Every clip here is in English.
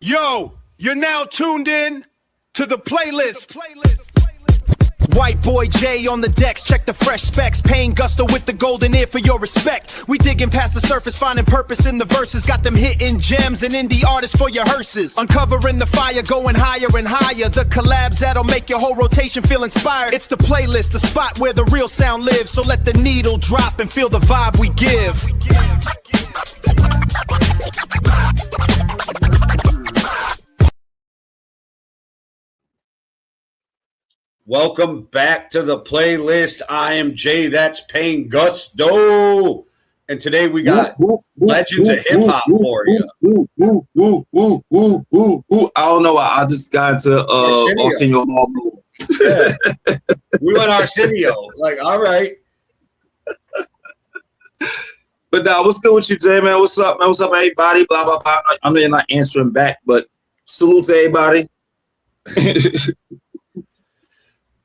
Yo, you're now tuned in to the playlist. White boy J on the decks, check the fresh specs. Paying gusto with the golden ear for your respect. We digging past the surface, finding purpose in the verses. Got them hitting gems and indie artists for your hearses. Uncovering the fire, going higher and higher. The collabs that'll make your whole rotation feel inspired. It's the playlist, the spot where the real sound lives. So let the needle drop and feel the vibe we give. Welcome back to the playlist. I am Jay, that's paying gusto. And today we got legends of hip hop for you. I don't know why I just got to Arsenio Hall. Yeah. We went Arsenio. Like, all right. But what's good with you, Jay, man? What's up, man? What's up, everybody? Blah, blah, blah. I mean, not answering back, but salute to everybody.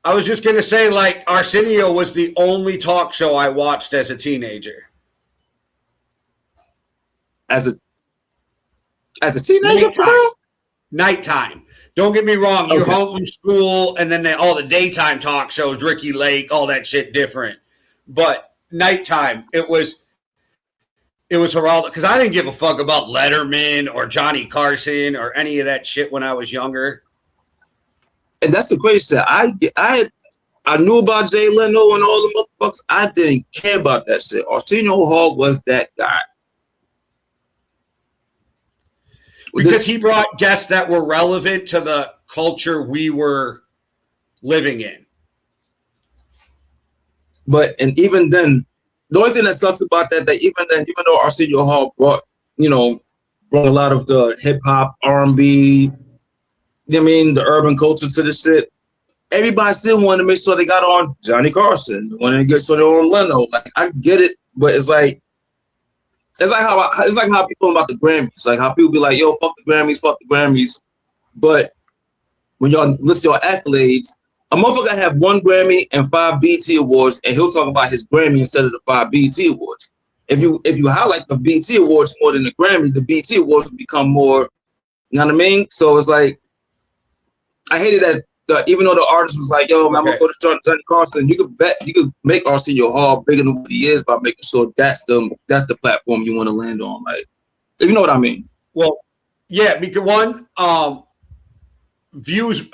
I was just going to say, like, Arsenio was the only talk show I watched as a teenager. As a teenager, for real? Nighttime. Don't get me wrong. You're home from school, and then all the daytime talk shows, Ricky Lake, all that shit different. But nighttime, it was Geraldo, because I didn't give a fuck about Letterman or Johnny Carson or any of that shit when I was younger. And that's the crazy shit. I knew about Jay Leno and all the motherfuckers. I didn't care about that shit. Arsenio Hall was that guy. Because he brought guests that were relevant to the culture we were living in. And even then, the only thing that sucks about that even though Arsenio Hall brought a lot of the hip hop, R&B, the urban culture to the shit, everybody still wanted to make sure they got on Johnny Carson, wanted to get sure they on Leno. Like, I get it, but it's like how people feel about the Grammys. Like how people be like, yo, fuck the Grammys. But when y'all list your accolades, a motherfucker have 1 Grammy and 5 BET awards, and he'll talk about his Grammy instead of the 5 BET awards. If you highlight the BET awards more than the Grammy, the BET awards will become more, you know what I mean? So it's like, I hated that even though the artist was like, yo, man, I'm gonna go to Johnny Carson, you could make Arsenio Hall bigger than what he is by making sure that's the platform you want to land on. Like, if you know what I mean. Well, yeah, because one, views,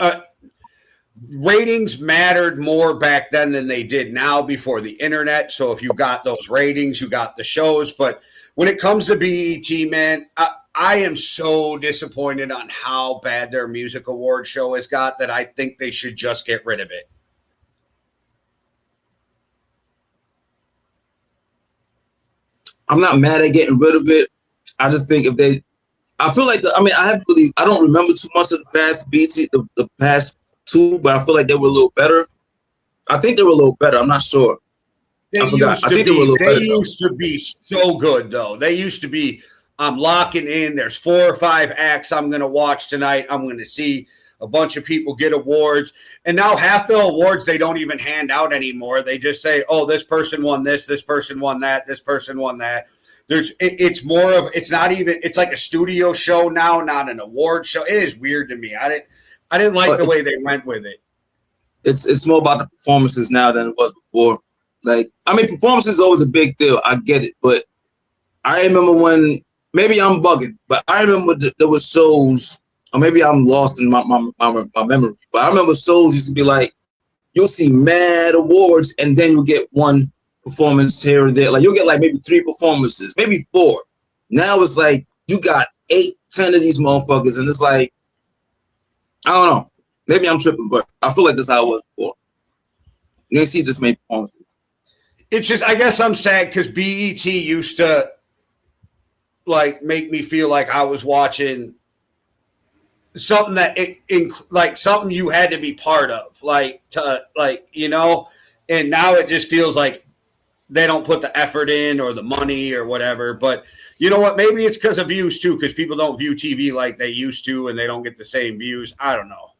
ratings mattered more back then than they did now before the internet. So if you got those ratings, you got the shows. But when it comes to BET, man, I am so disappointed on how bad their music award show has got that I think they should just get rid of it. I'm not mad at getting rid of it. I just think I feel like I don't remember too much of the past BT, the past 2, but I feel like they were a little better. I think they were a little better. I'm not sure. I forgot. I think they were a little better. They used to be so good, though. They used to be, I'm locking in. There's 4 or 5 acts I'm going to watch tonight. I'm going to see a bunch of people get awards. And now half the awards they don't even hand out anymore. They just say, oh, this person won this person won that, this person won that. It's more of, it's not even, it's like a studio show now, not an award show. It is weird to me. I didn't like the way they went with it. It's more about the performances now than it was before. Like, performances is always a big deal. I get it. But I remember when, maybe I'm bugging, but I remember there were shows, or maybe I'm lost in my memory, but I remember shows used to be like, you'll see mad awards, and then you'll get 1 performance here or there. Like, you'll get like maybe 3 performances, maybe 4. Now it's like, you got 8, 10 of these motherfuckers, and it's like, I don't know. Maybe I'm tripping, but I feel like that's how it was before. You ain't see this many performances. It's just, I guess I'm sad because BET used to, like, make me feel like I was watching something like something you had to be part of, and now it just feels like they don't put the effort in or the money or whatever. But you know what? Maybe it's because of views too, because people don't view TV like they used to, and they don't get the same views. I don't know.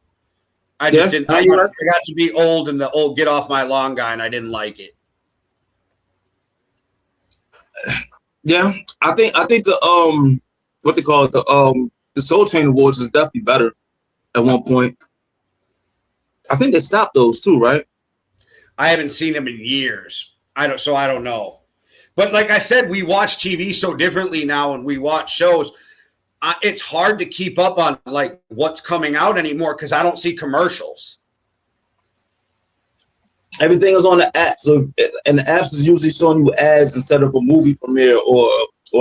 I just didn't. I got to be old and the old get off my lawn guy, and I didn't like it. Yeah, I think the what they call it, the the Soul Train Awards was definitely better at one point. I think they stopped those too, right? I haven't seen them in years. I don't know. But like I said, we watch TV so differently now, and we watch shows. It's hard to keep up on like what's coming out anymore because I don't see commercials. Everything is on the app, and the apps is usually showing you ads instead of a movie premiere or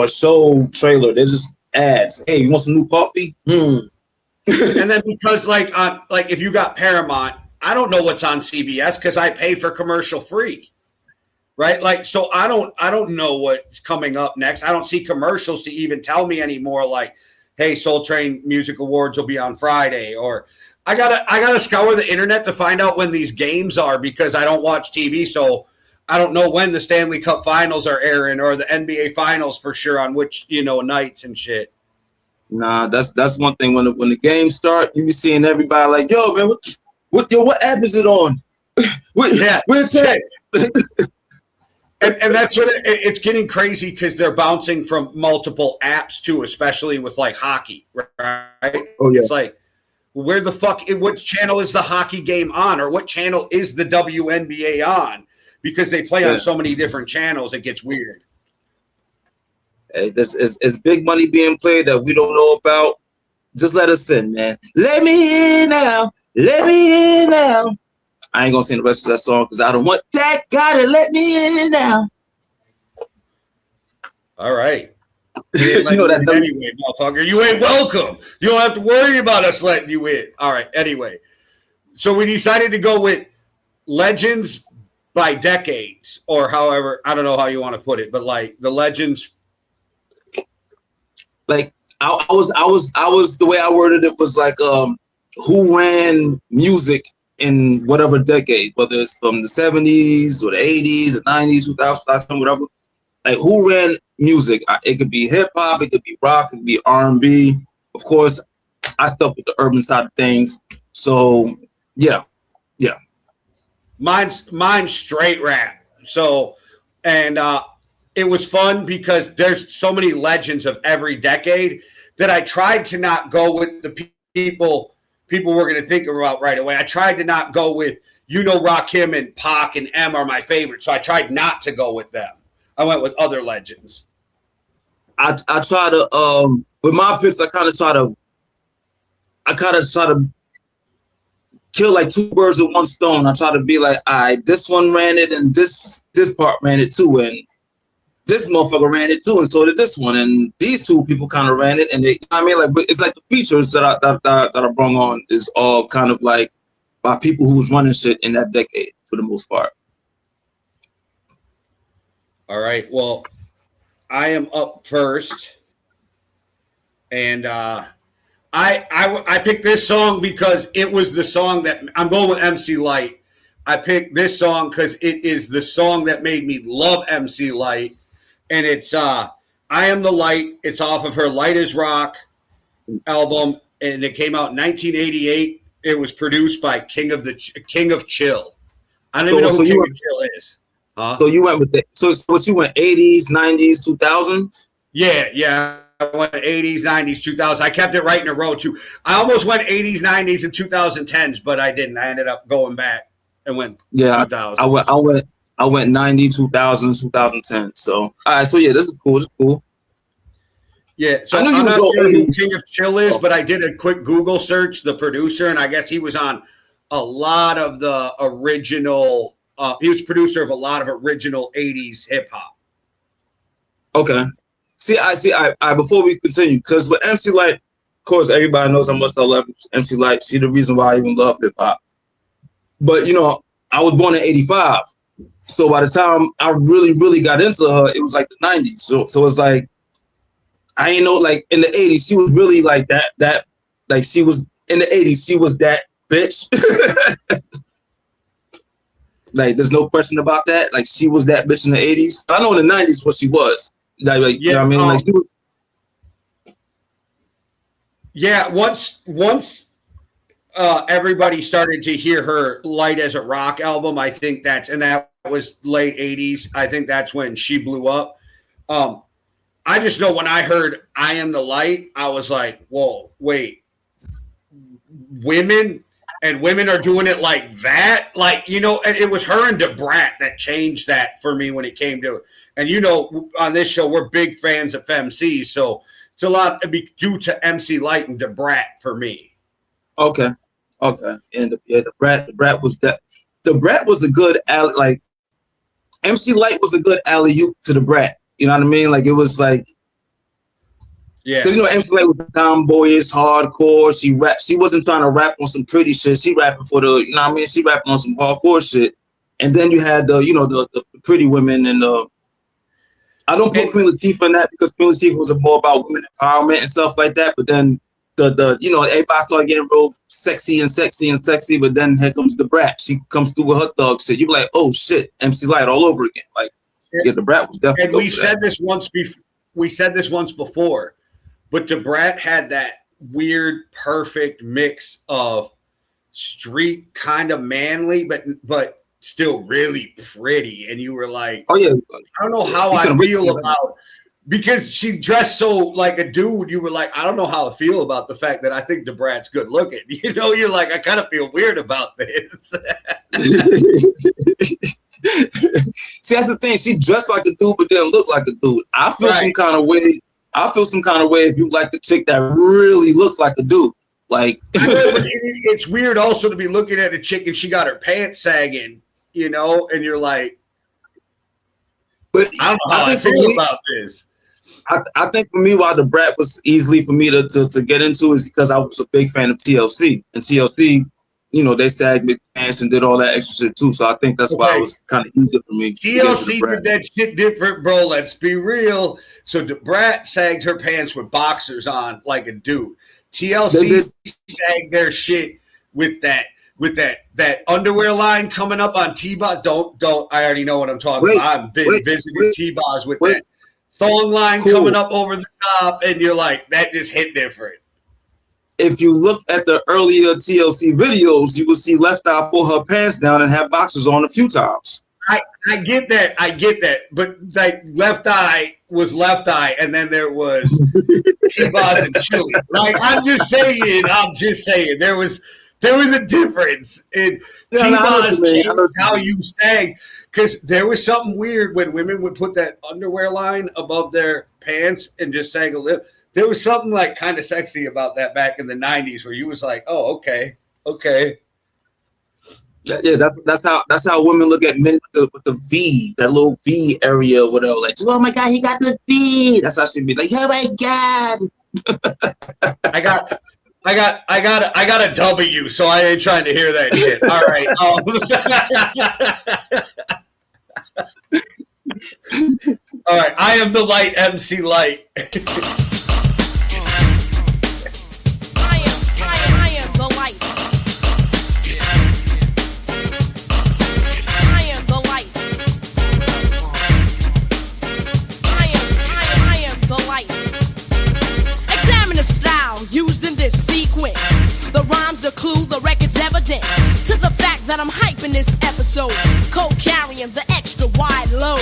a show trailer. They're just ads. Hey, you want some new coffee? And then because like if you got Paramount, I don't know what's on CBS because I pay for commercial free, right? Like, so I don't know what's coming up next. I don't see commercials to even tell me anymore. Like, hey, Soul Train Music Awards will be on Friday, or I gotta scour the internet to find out when these games are because I don't watch TV, so I don't know when the Stanley Cup Finals are airing or the NBA Finals for sure on which nights and shit. Nah, that's one thing. When the games start, you be seeing everybody like, yo, man, what app is it on? Where's that? And that's what it's getting crazy because they're bouncing from multiple apps too, especially with like hockey, right? Oh yeah. It's like, where the fuck? What channel is the hockey game on, or what channel is the WNBA on? Because they play on so many different channels, it gets weird. Hey, this is big money being played that we don't know about. Just let us in, man. Let me in now. Let me in now. I ain't gonna sing the rest of that song because I don't want that. Gotta let me in now. All right. You know that anyway, motherfucker. You ain't welcome. You don't have to worry about us letting you in. All right. Anyway, so we decided to go with legends by decades, or however, I don't know how you want to put it, but like the legends. Like I was the way I worded it was like who ran music in whatever decade, whether it's from the 70s or the 80s, the 90s, 2000, whatever. Like who ran music? It could be hip hop, it could be rock, it could be R&B. Of course, I stuck with the urban side of things. So yeah. Mine's straight rap. So, and it was fun because there's so many legends of every decade that I tried to not go with the people were going to think about right away. I tried to not go with, Rakim and Pac and M are my favorite. So I tried not to go with them. I went with other legends. I try to with my picks. I kind of try to kill like two birds with one stone. I try to be like, all right, this one ran it, and this part ran it too, and this motherfucker ran it too, and so did this one, and these two people kind of ran it, and but it's like the features that I brought on is all kind of like by people who was running shit in that decade for the most part. All right. Well, I am up first, and I picked this song because it was the song that I'm going with MC Lyte. I picked this song because it is the song that made me love MC Lyte, and it's I Am the Light. It's off of her Light as Rock album, and it came out in 1988. It was produced by King of Chill. I don't even know who King of Chill is. Huh? So you went with so you went 80s, 90s, 2000s? Yeah. I went 80s, 90s, 2000s. I kept it right in a row too. I almost went 80s, 90s, and 2010s, but I didn't. I ended up going back and went 2000s. I went 90, 2000s, 2010. So all right, so yeah, this is cool. This is cool. Yeah, so I'm not sure who King of Chill is, but I did a quick Google search, the producer, and I guess he was on a lot of the original. He was producer of a lot of original 80s hip hop. Okay. I before we continue, because with MC Lyte, of course, everybody knows how much I love MC Lyte. She's the reason why I even love hip hop. But I was born in '85, so by the time I really, really got into her, it was like the '90s. So it's like I ain't know, like in the '80s, she was really like that. Like she was in the '80s, she was that bitch. Like there's no question about that. Like she was that bitch in the '80s. I know in the '90s what she was. Like you know what I mean? Like she was. Yeah, once everybody started to hear her Light as a Rock album, I think that was late '80s. I think that's when she blew up. I just know when I heard I Am the Light, I was like, whoa, wait. Women are doing it like that? Like, you know, and it was her and Debrat that changed that for me when it came to it. And, you know, on this show, we're big fans of FMC, so it's a lot to be due to MC Light and Debrat for me. Okay. And the Brat was that. The Brat was a good alley, like MC Light was a good alley-oop to the Brat. You know what I mean? Like it was like, yeah. Because you know MC Light was tomboyish, hardcore. She wasn't trying to rap on some pretty shit. She rapping for the, you know what I mean? She rapping on some hardcore shit. And then you had the, you know, the pretty women and I don't put Queen Latifah in that because Queen Latifah was more about women empowerment and stuff like that. But then the you know, everybody started getting real sexy. But then here comes the Brat. She comes through with her thug shit. You be like, oh shit, MC Light all over again. Like, yeah, the Brat was definitely. And we said this once before. We said this once before, but the Brat had that weird, perfect mix of street kind of manly, but still really pretty. And you were like, oh yeah, I don't know how I feel about, because she dressed so like a dude. You were like, I don't know how I feel about the fact that I think the Brat's good looking. You know, you're like, I kind of feel weird about this. See, that's the thing. She dressed like a dude, but didn't look like a dude. I feel some kind of way. I feel some kind of way if you like the chick that really looks like a dude. Like it's weird also to be looking at a chick and she got her pants sagging, you know, and you're like, but I don't know how I feel about this. I think for me, why the Brat was easily for me to get into is because I was a big fan of TLC. And TLC, you know, they sagged the pants and did all that extra shit too. So I think that's why it was kind of easier for me. TLC did that shit different, bro. Let's be real. So the Brat sagged her pants with boxers on like a dude. TLC sagged their shit with that underwear line coming up on T-Boz. Don't. I already know what I'm talking about. I've been visiting T-Boz with that thong line coming up over the top, and you're like, that just hit different. If you look at the earlier TLC videos, you will see Left Eye pull her pants down and have boxers on a few times. I get that. But like Left Eye was Left Eye, and then there was T-Boz and Chili. Like I'm just saying, there was a difference in T-Boz changed how you sang, because there was something weird when women would put that underwear line above their pants and just sang a lip. There was something like kind of sexy about that back in the 90s where you was like, oh, okay. Yeah, that's how women look at men with the V, that little V area or whatever. Like, oh my God, he got the V. That's how she'd be like, oh my God. I got a W, so I ain't trying to hear that shit. All right. All right. I am the light, MC Light. I am the light. I am the light. I am the light. Examine the style used in this sequence. The rhymes, the clue, the record's evidence to the fact that I'm hyping this episode. Co-carrying the extra wide load.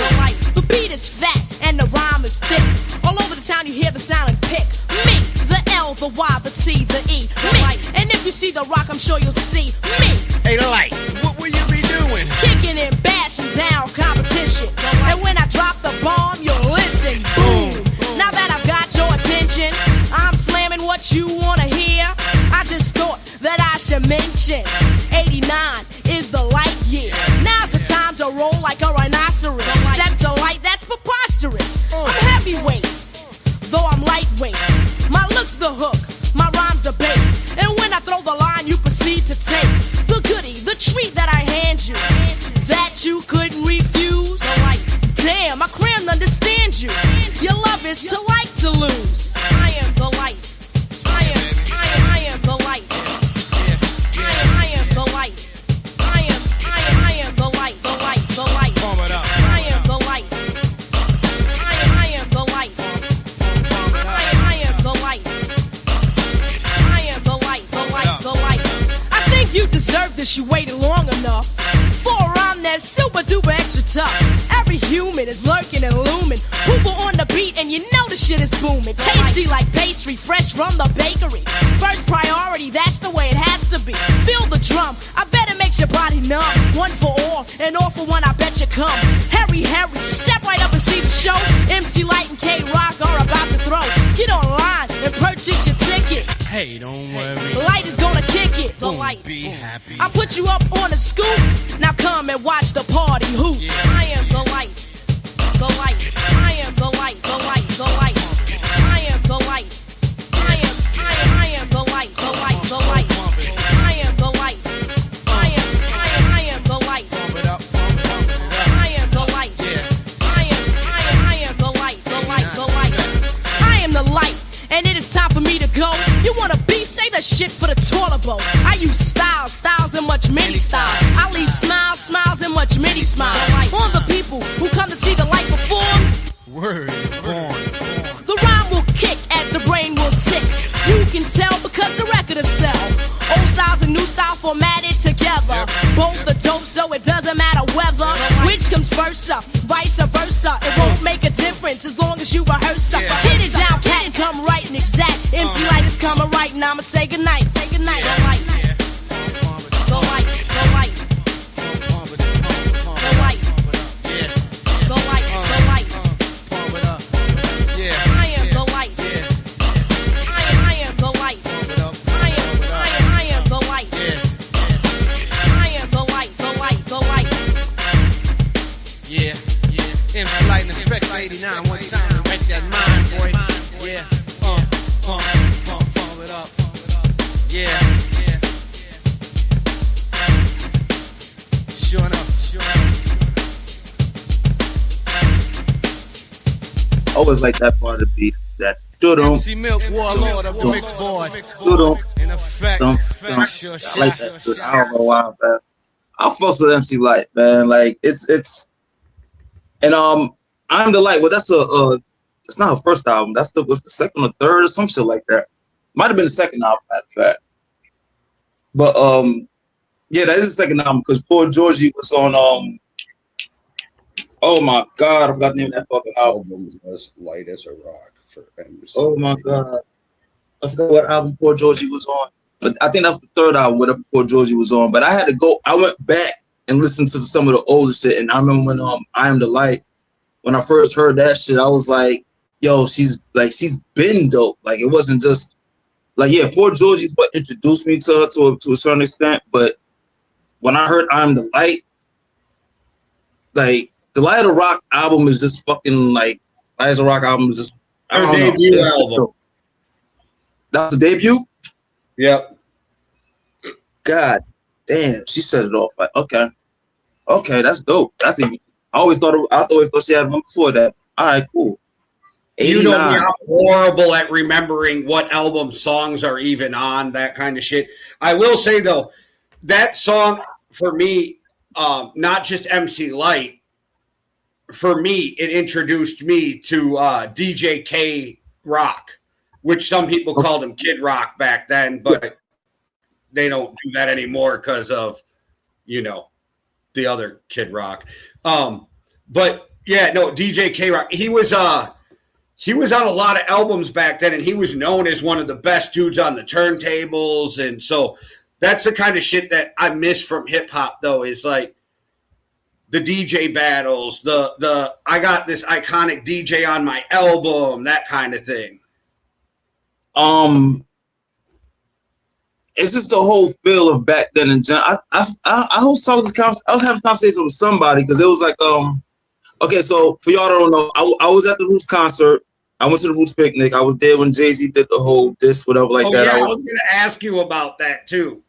The beat is fat and the rhyme is thick. All over the town you hear the sound and pick. Me, the L, the Y, the T, the E. Me, and if you see the rock, I'm sure you'll see me. Hey, the light, what will you be doing? Kicking and bashing down competition. And when I drop the bomb, you'll listen. Boom. Now that I've got your attention, I'm slamming what you wanna hear. I just thought that I should mention 89 is the light year. Now's the time to roll like a rhinoceros. Step to light, that's preposterous. I'm heavyweight, though I'm lightweight. My look's the hook, my rhyme's the bait. And when I throw the line, you proceed to take the goodie, the treat that I hand you, that you couldn't refuse. Damn, I crammed understand you. Your love is to like to lose. I am the light. I am the light. I am the light. I am the light. The light. I am the light. I am the light. I am the light. I am the light. The light. I think you deserve this. You waited long enough for a rhyme that's super duper extra tough. Every human is lurking and looming. Hooper on the beat and you know the shit is booming. Tasty like pastry, fresh from the bakery. First priority, that's the way it has to be. Feel the drum, I bet it makes your body numb. One for all, and all for one, I bet you come. Harry, step right up and see the show. MC Light and K-Rock are about to throw. Get online and purchase your ticket. Hey, don't worry. Light is gonna kick it. The Light. Be happy. I put you up on a scoop. Now come and watch the party hoop. Yeah. I am the Light. The Light. I am the Light. The Light. The Light. I am the Light. I am the Light. The Light. The Light. I am the Light. I am the Light. Pump it up, pump it up. I am the Light. Yeah. I am the Light. The Light. The Light. I am the Light. And it is time for me to go. You want a beef? Say the shit for the toilet bowl. I use styles and much many styles. I leave smiles and much many smiles. On the people who come to see the Light perform. Word is born. The rhyme will kick as the brain will tick. You can tell because the record will sell. Old styles and new styles formatted together. Both are dope, so it doesn't matter whether which comes first, vice versa. It won't make a difference as long as you rehearse. Get it down, cat, and come right and exact. MC Light is coming right, and I'ma say goodnight. Say goodnight. The Light. The Light. The Light. The Light. The Light. The Light. Pump it up. Yeah. I am the Light. I am the Light. Pump it up. I am the Light. Yeah. I am the Light. The Light. The Light. Yeah. MC Light in effect 89 one time. Wreck that mind, boy. Yeah. Pump it up. Yeah. Sure enough. Always like that part of the beat. That do-dum. MC Milk, warlord of the mixed board. Do-dum. In effect. I Sure. like that shit. I don't know why, man. I fucks with MC Light, man. Like it's and I'm the Light. Well, that's it's not her first album. That's was the second or third or some shit like that. Might have been the second album at that. But yeah, that is the second album because Poor Georgie was on oh my god, I forgot the name of that fucking album. As light as a rock for MC. Oh my god. I forgot what album Poor Georgie was on. But I think that's the third album, whatever Poor Georgie was on. But I went back and listened to some of the older shit. And I remember when I Am the Light, when I first heard that shit, I was like, yo, she's been dope. Like it wasn't just like, yeah, Poor Georgie's what introduced me to her to a certain extent. But when I heard I Am the Light, like the Light of the Rock album is just fucking like Light of the Rock album is just Her debut album. That was the debut? Yep. God damn, she set it off. Like, okay, that's dope. That's even. I always thought she had one before that. All right, cool. 89. You know me, I'm horrible at remembering what album songs are even on, that kind of shit. I will say though, that song for me, not just MC Light, for me, it introduced me to DJ K Rock, which some people called him Kid Rock back then, but they don't do that anymore because of, the other Kid Rock. But yeah, no, DJ K Rock, he was on a lot of albums back then, and he was known as one of the best dudes on the turntables. And so that's the kind of shit that I miss from hip hop though, is like the DJ battles, the I got this iconic DJ on my album, that kind of thing. It's just the whole feel of back then in general. I was having a conversation with somebody because it was like, okay, so for y'all that don't know, I was at the Roots concert. I went to the Roots picnic. I was there when Jay-Z did the whole disc, whatever like that. Yeah, I was gonna ask you about that too.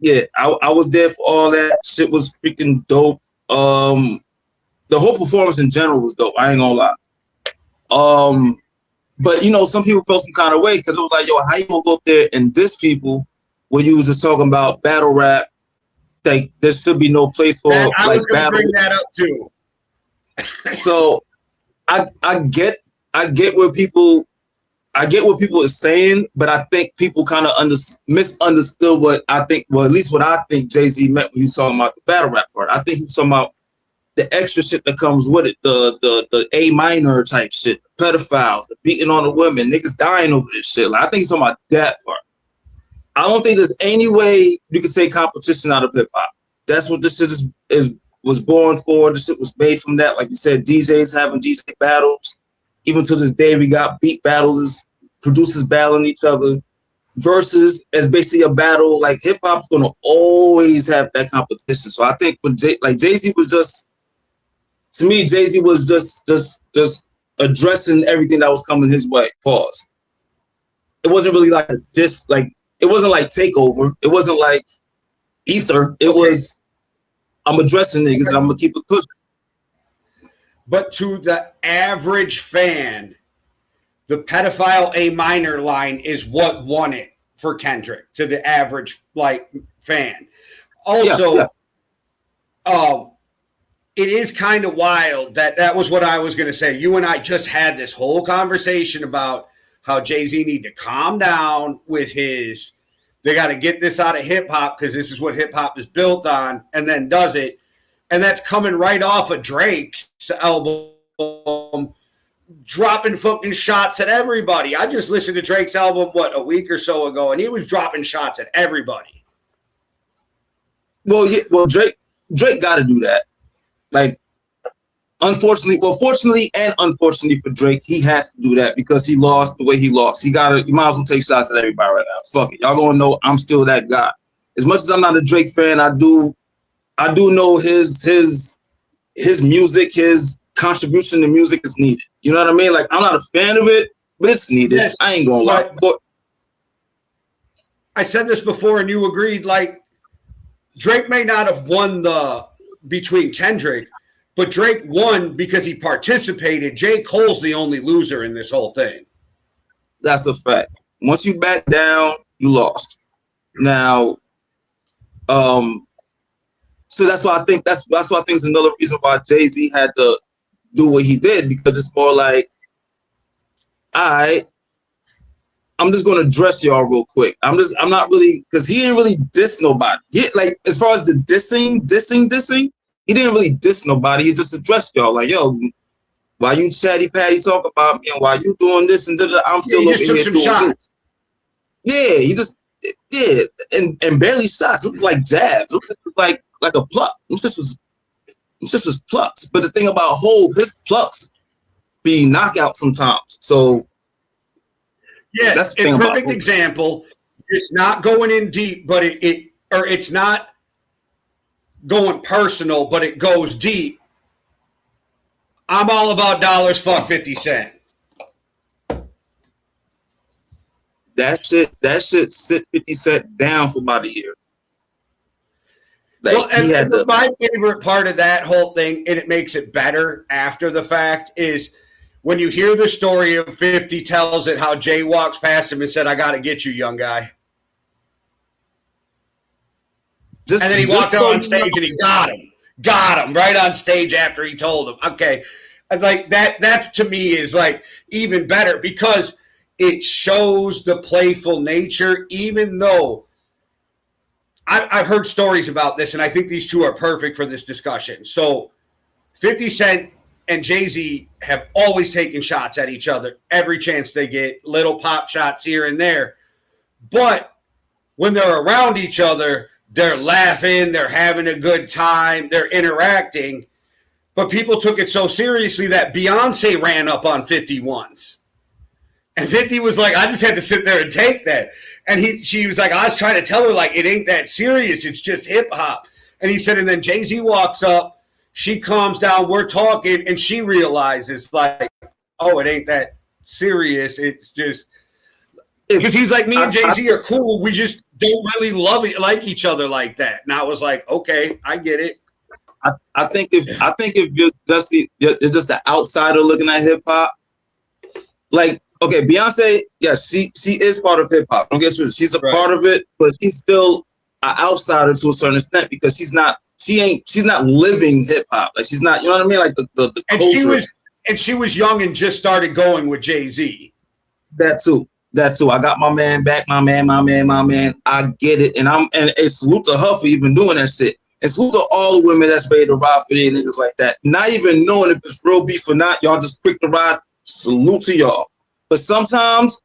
Yeah, I was there for all that. Shit was freaking dope. The whole performance in general was dope. I ain't gonna lie. But some people felt some kind of way because it was like, yo, how you gonna go up there and diss people when you was just talking about battle rap? Like there should be no place for I like was gonna battle. bring that up too. So I get where people I get what people are saying, but I think people kind of misunderstood what I think. Well, at least what I think Jay-Z meant when he was talking about the battle rap part. I think he was talking about the extra shit that comes with it, the A minor type shit, the pedophiles, the beating on the women, niggas dying over this shit. Like, I think he's talking about that part. I don't think there's any way you could take competition out of hip hop. That's what this shit was born for. This shit was made from that. Like you said, DJs having DJ battles. Even to this day, we got beat battles, producers battling each other. Versus as basically a battle. Like, hip hop's gonna always have that competition. So I think when Jay-Z was just, to me, Jay-Z was just addressing everything that was coming his way. Pause. It wasn't really like a diss. Like, it wasn't like Takeover. It wasn't like Ether. It was, I'm addressing niggas and I'm gonna keep it pushing. But to the average fan, the pedophile A minor line is what won it for Kendrick, to the average fan. Also, it is kind of wild that was what I was going to say. You and I just had this whole conversation about how Jay-Z need to calm down with they got to get this out of hip hop because this is what hip hop is built on, and then does it. And that's coming right off of Drake's album, dropping fucking shots at everybody. I just listened to Drake's album, a week or so ago, and he was dropping shots at everybody. Well, yeah, Drake got to do that. Like, fortunately and unfortunately for Drake, he has to do that because he lost the way he lost. You might as well take shots at everybody right now. Fuck it. Y'all gonna know I'm still that guy. As much as I'm not a Drake fan, I do know his music, his contribution to music is needed. You know what I mean? Like, I'm not a fan of it, but it's needed. Yes, I ain't gonna lie. But I said this before and you agreed, like, Drake may not have won between Kendrick, but Drake won because he participated. J. Cole's the only loser in this whole thing. That's a fact. Once you back down, you lost. Now, so that's why I think it's another reason why Jay-Z had to do what he did, because it's more like, I'm just gonna address y'all real quick. I'm not really, because he didn't really diss nobody. Like, as far as the dissing, he didn't really diss nobody. He just addressed y'all like, yo, why you chatty patty talk about me and why you doing this and da-da, I'm still over here doing this. Yeah, he just and barely shots. It was like jabs. It was like a pluck. It just was plucks. But the thing about Hov, his plucks be knockout sometimes. So yeah, that's the thing. A perfect example. It's not going in deep, but it's not going personal, but it goes deep. I'm all about dollars. Fuck 50 Cent. That shit sit 50 Cent down for about a year. Like, well, my favorite part of that whole thing, and it makes it better after the fact, is when you hear the story of 50 tells it how Jay walks past him and said, "I got to get you, young guy." And then he walked out on stage and he got him right on stage after he told him. Okay. And like that to me is like even better because it shows the playful nature, even though I've heard stories about this, and I think these two are perfect for this discussion. So 50 Cent and Jay-Z have always taken shots at each other every chance they get, little pop shots here and there. But when they're around each other, they're laughing, they're having a good time, they're interacting. But people took it so seriously that Beyonce ran up on 50 once. And 50 was like, I just had to sit there and take that. And she was like, I was trying to tell her, like, it ain't that serious. It's just hip hop. And he said, and then Jay-Z walks up, she calms down, we're talking, and she realizes, like, oh, it ain't that serious. It's just, because he's like, me and Jay-Z are cool. We just don't really like each other like that. And I was like, okay, I get it. I think if you're just an outsider looking at hip hop, like, okay, Beyonce, yeah, she is part of hip hop. Don't get me wrong, she's a part of it, but she's still an outsider to a certain extent because she's not living hip hop. Like, she's not, you know what I mean? Like the culture. And she was young and just started going with Jay-Z. That too. I got my man back, my man. I get it. And salute to her for even doing that shit. And salute to all the women that's ready to ride for their niggas like that. Not even knowing if it's real beef or not, y'all just quick to ride. Salute to y'all. But sometimes,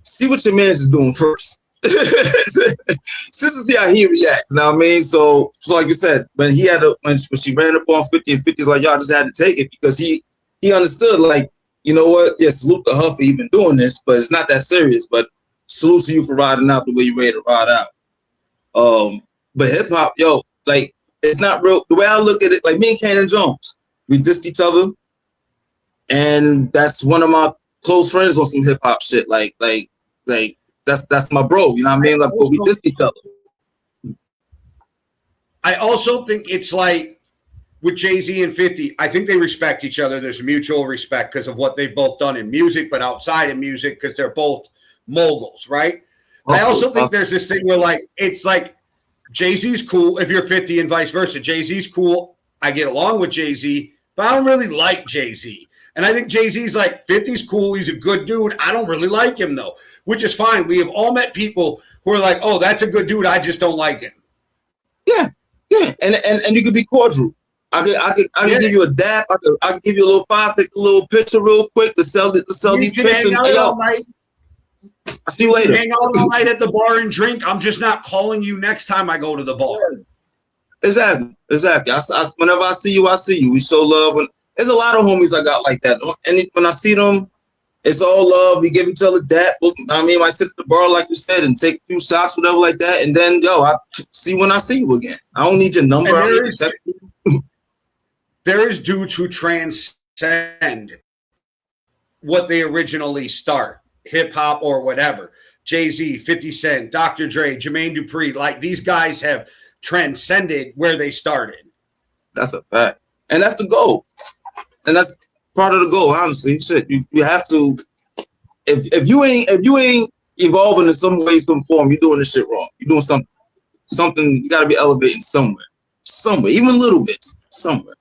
see what your man is doing first. See how he reacts. You know what I mean? So like you said, when she ran up on 50 and 50's like, y'all just had to take it because he understood, like, you know what? Yeah, salute to her for even doing this, but it's not that serious. But salute to you for riding out the way you're ready to ride out. But hip hop, yo, like, it's not real. The way I look at it, like me and Kanan Jones, we dissed each other, and that's one of my close friends on some hip hop shit. Like that's my bro. You know what I mean? Like, but we dissed each other. I also think it's like with Jay-Z and 50, I think they respect each other. There's mutual respect because of what they've both done in music, but outside of music because they're both moguls, right? I also think there's this thing where, like, it's like Jay-Z's cool if you're 50 and vice versa. Jay-Z's cool. I get along with Jay-Z, but I don't really like Jay-Z. And I think Jay-Z's like, 50's cool. He's a good dude. I don't really like him, though, which is fine. We have all met people who are like, oh, that's a good dude. I just don't like him. Yeah. And you could be cordial. I could give you a dap. I could give you a little 5, take a little picture real quick to sell these pics. And I'll see you later. Hang out all night at the bar and drink. I'm just not calling you next time I go to the bar. Exactly. Whenever I see you, I see you. We show love. There's a lot of homies I got like that. And when I see them, it's all love. We give each other dap. I mean, I sit at the bar, like you said, and take a few shots, whatever like that. And then, I see when I see you again. I don't need your number. I don't need to text you. There is dudes who transcend what they originally start, hip hop or whatever. Jay-Z, 50 Cent, Dr. Dre, Jermaine Dupri, like these guys have transcended where they started. That's a fact. And that's the goal. And that's part of the goal, honestly. Shit, you have to, if you ain't evolving in some way, some form, you're doing this shit wrong. You're doing something, you gotta be elevating somewhere, even a little bit, somewhere.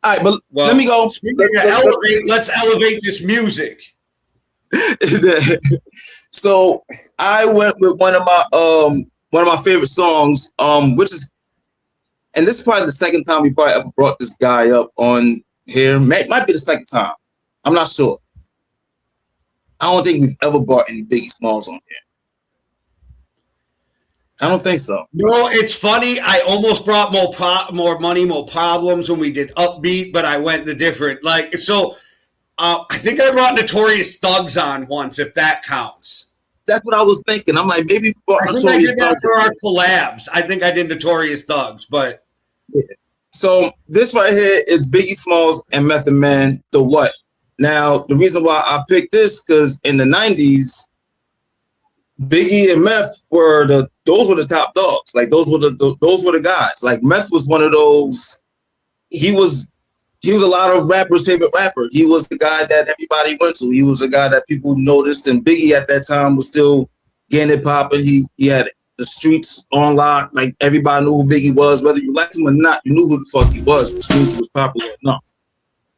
All right, but let me go. Let's elevate this music. So I went with one of my favorite songs, which is, and this is probably the second time we probably ever brought this guy up on here. Might be the second time. I'm not sure. I don't think we've ever brought any Biggie Smalls on here. I don't think so. No, it's funny. I almost brought more money, more problems when we did Upbeat, but I went the different. I think I brought Notorious Thugs on once, if that counts. That's what I was thinking. I'm like, maybe we brought Notorious Thugs for our collabs. I think I did Notorious Thugs, but yeah. So this right here is Biggie Smalls and Method Man, The What? Now, the reason why I picked this, because in the 90s, Biggie and Meth were the top dogs. Like those were the guys. Like Meth was one of those. He was a lot of rappers' favorite rapper. He was the guy that everybody went to. He was the guy that people noticed. And Biggie at that time was still getting it popping. He had the streets on lock. Like everybody knew who Biggie was, whether you liked him or not. You knew who the fuck he was, which means he was popular enough.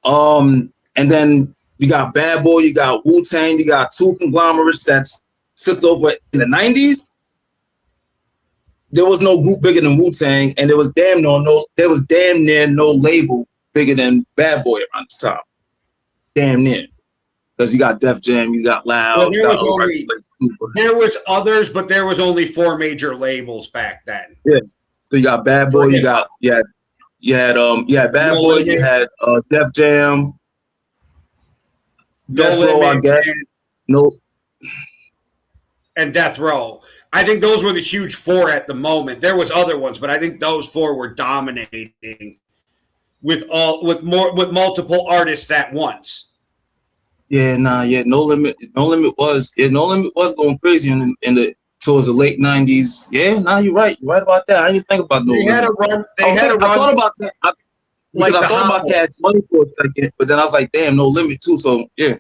And then you got Bad Boy, you got Wu-Tang, you got two conglomerates that's took over in the 90s. There was no group bigger than Wu-Tang, and there was damn near no label bigger than Bad Boy around this time. Damn near. Because you got Def Jam, you got Loud. There was others, but there was only 4 major labels back then. Yeah. So you got Bad Boy, you had Bad Boy, you had Def Jam, Death Row, I guess. And Death Row. I think those were the huge 4 at the moment. There was other ones, but I think those 4 were dominating with multiple artists at once. Yeah, No Limit was going crazy towards the late 90s. Yeah, you're right. You're right about that. I didn't think about No Limit. I thought about that. I thought about Cash Money for a second, but then I was like, damn, No Limit too. So yeah.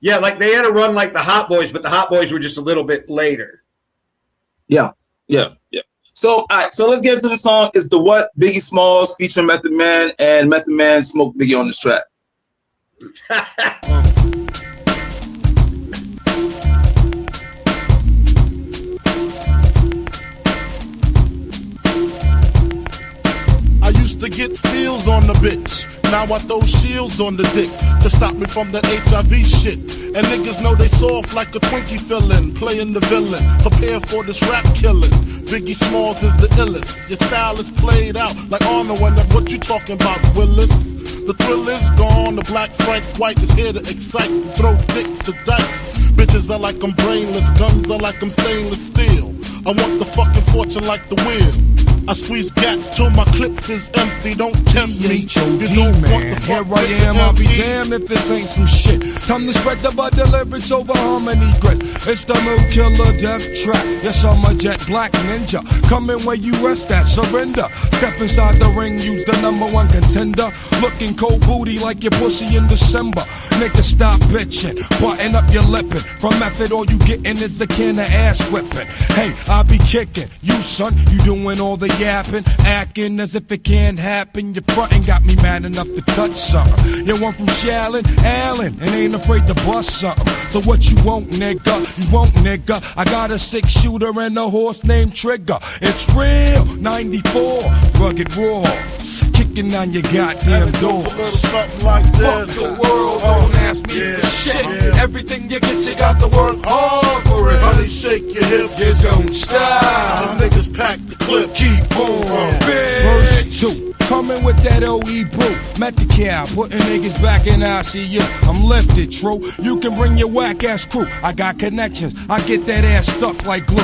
Yeah, like they had a run like the Hot Boys, but the Hot Boys were just a little bit later. Yeah. So, all right, so let's get into the song. It's The What? Biggie Smalls featuring Method Man, and Method Man smoked Biggie on this track. on the bitch. Now I throw shields on the dick to stop me from that HIV shit. And niggas know they soft like a Twinkie fillin', playing the villain, prepare for this rap killing. Biggie Smalls is the illest. Your style is played out like Arnold, and what you talking about, Willis? The thrill is gone, the black Frank White is here to excite, throw dick to dice. Bitches are like I'm brainless, guns are like I'm stainless steel. I want the fucking fortune like the wind. I squeeze gats till my clips is empty, don't tempt me. You don't want the Here fuck I am, I'll be damned if this ain't some shit. Time to spread the butter leverage over harmony grit. It's the mood killer death trap. Yes, I'm a jet black ninja. Coming where you rest at, surrender. Step inside the ring, use the #1 contender. Looking cold booty like your pussy in December. Nigga, stop bitching, button up your lippin'. From method, all you gettin' is a can of ass whipping. Hey, I be kicking. You son, you doing all the yapping, acting as if it can't happen. Your frontin' got me mad enough to touch something. You want from Shallon, Allen, and ain't afraid to bust something. So what you want, nigga? You want, nigga? I got a 6-shooter and a horse named Trigger. It's real, 94, rugged raw. Kicking on your goddamn doors. Something like Fuck this. the world, don't ask me for shit. Everything you get, you got to work hard for it. Honey, shake your hips. You don't stop. The niggas pack the clip. Keep on, bitch. Verse 2. Coming with that OE brew. Met the cow, putting niggas back in ICU. I'm lifted, true. You can bring your whack ass crew. I got connections. I get that ass stuck like glue.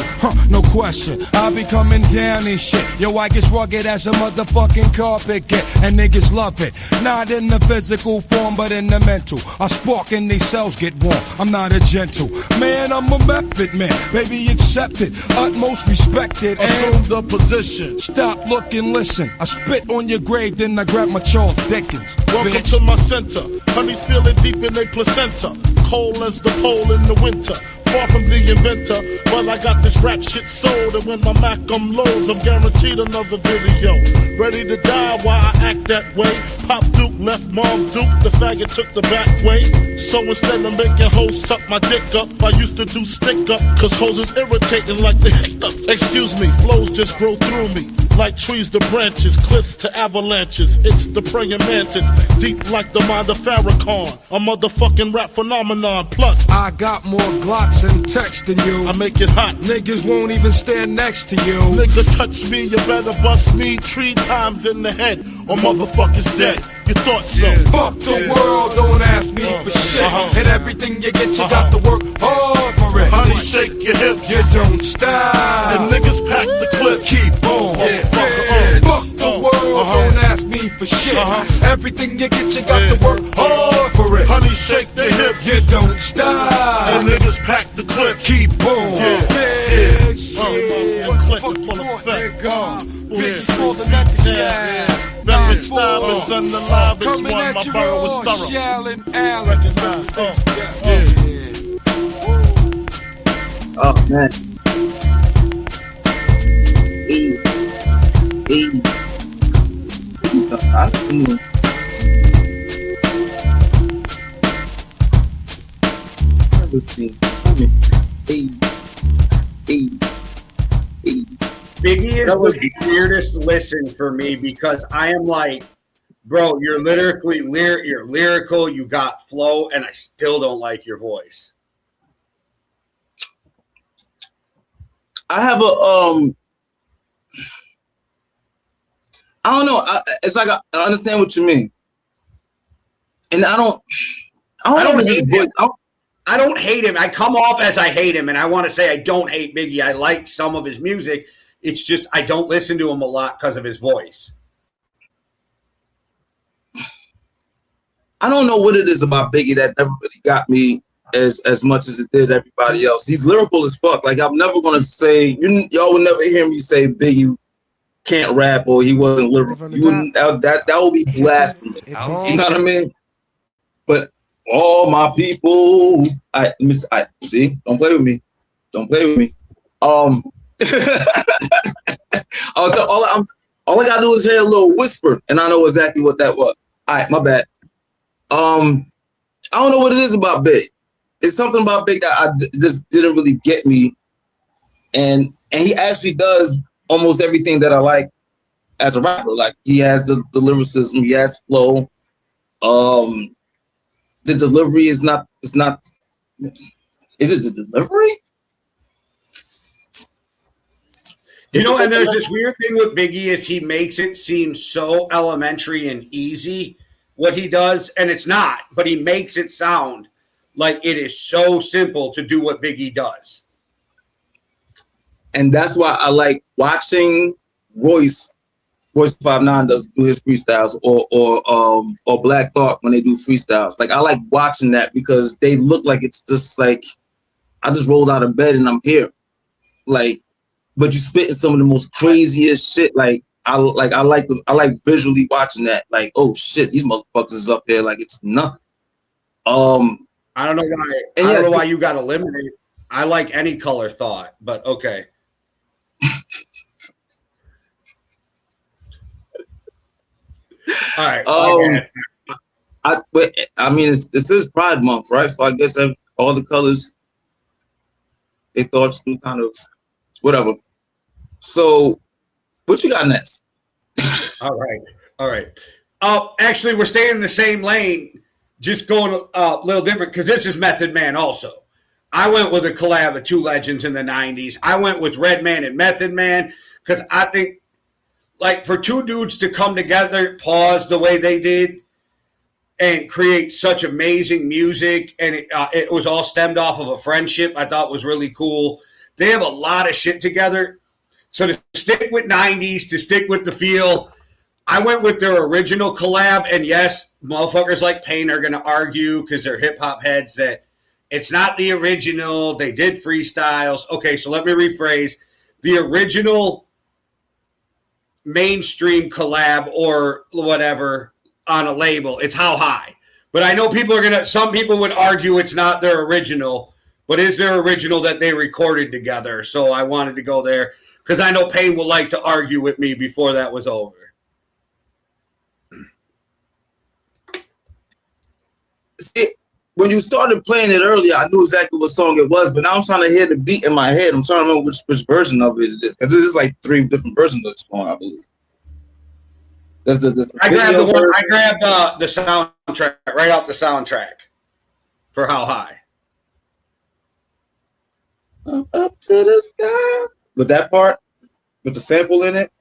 No question. I'll be coming down and shit. Yo, I get rugged as a motherfucking carpet get. And niggas love it. Not in the physical form, but in the mental. I spark and they cells get warm. I'm not a gentle man, I'm a method man. Baby, accept it. Utmost respected. Assume the position. Stop, look, and listen. I spit on your grave, then I grab my Charles Dickens. Welcome bitch. to my center. Honeys feel it deep in their placenta. Cold as the pole in the winter. Far from the inventor, but I got this rap shit sold. And when my Mac loads, I'm guaranteed another video. Ready to die while I act that way. Pop Duke left Mom Duke, the faggot took the back way. So instead of making hoes suck my dick up, I used to do stick up, cause hoes is irritating like the hiccups. Excuse me, flows just grow through me. Like trees to branches, cliffs to avalanches. It's the praying mantis, deep like the mind of Farrakhan. A motherfucking rap phenomenon. Plus, I got more Glocks and text than you. I make it hot. Niggas won't even stand next to you. Nigga touch me, you better bust me 3 times in the head, or motherfuckers dead. You thought so? Fuck the world, don't ask me for shit. And everything you get, you got to work hard for it. Honey, shake your hips. You don't stop. And niggas pack the clip. Keep on. Fuck the world, don't ask me for shit. Everything you get, you got to work hard for it. Honey, shake the hips. You don't stop. And niggas pack the clip. Keep on. Bitch, Clip fuck is full you of want, effect. nigga. Bitch, more than that, Method style is unalive. It's coming one, at my you borough raw, is thorough. Shallon, Allen. Recognize. Oh man. Biggie is the weirdest listen for me because I am like, bro, you're lyrically you're lyrical, you got flow, and I still don't like your voice. I have a I don't know. It's like I understand what you mean, and I don't hate him. I don't hate him. I come off as I hate him, and I want to say I don't hate Biggie. I like some of his music. It's just I don't listen to him a lot because of his voice. I don't know what it is about Biggie that never really got me as much as it did everybody else. He's lyrical as fuck. Like I'm never gonna say y'all will never hear me say Biggie can't rap or he wasn't lyrical. You wouldn't, that would be blasphemy. You know what I mean? But all my people, I see. Don't play with me. Don't play with me. All I gotta do is hear a little whisper, and I know exactly what that was. All right, my bad. I don't know what it is about Big. It's something about Big that I just didn't really get me, and he actually does almost everything that I like as a rapper. Like he has the lyricism, he has flow. The delivery is not. Is it the delivery? You know, and there's this weird thing with Biggie is he makes it seem so elementary and easy what he does, and it's not, but he makes it sound like it is so simple to do what Biggie does. And that's why I like watching Royce 5'9" do his freestyles, or Black Thought when they do freestyles. Like I like watching that because they look like it's just like I just rolled out of bed and I'm here. Like, but you spitting some of the most craziest shit. Like I like visually watching that. Like, oh shit, these motherfuckers is up there like it's nothing. I don't know why. I don't know why you got eliminated. I like any color Thought, but okay. All right. I mean, this is Pride Month, right? So I guess all the colors they thought still kind of whatever. So, what you got next? All right. Actually, we're staying in the same lane, just going a little different because this is Method Man also. I went with a collab of two legends in the 90s. I went with Redman and Method Man because I think, like, for two dudes to come together, pause the way they did, and create such amazing music, and it was all stemmed off of a friendship I thought was really cool. They have a lot of shit together. So to stick with 90s, to stick with the feel, I went with their original collab. And yes, motherfuckers like Payne are going to argue because they're hip-hop heads that it's not the original. They did freestyles. Okay, so let me rephrase. The original mainstream collab or whatever on a label, it's How High. But I know some people would argue it's not their original, but is their original that they recorded together. So I wanted to go there because I know Payne will like to argue with me before that was over. See, when you started playing it earlier, I knew exactly what song it was, but now I'm trying to hear the beat in my head. I'm trying to remember which version of it is. Because this is like 3 different versions of the song, I believe. I grabbed the soundtrack, right off the soundtrack for How High. Up to the sky. With that part, with the sample in it.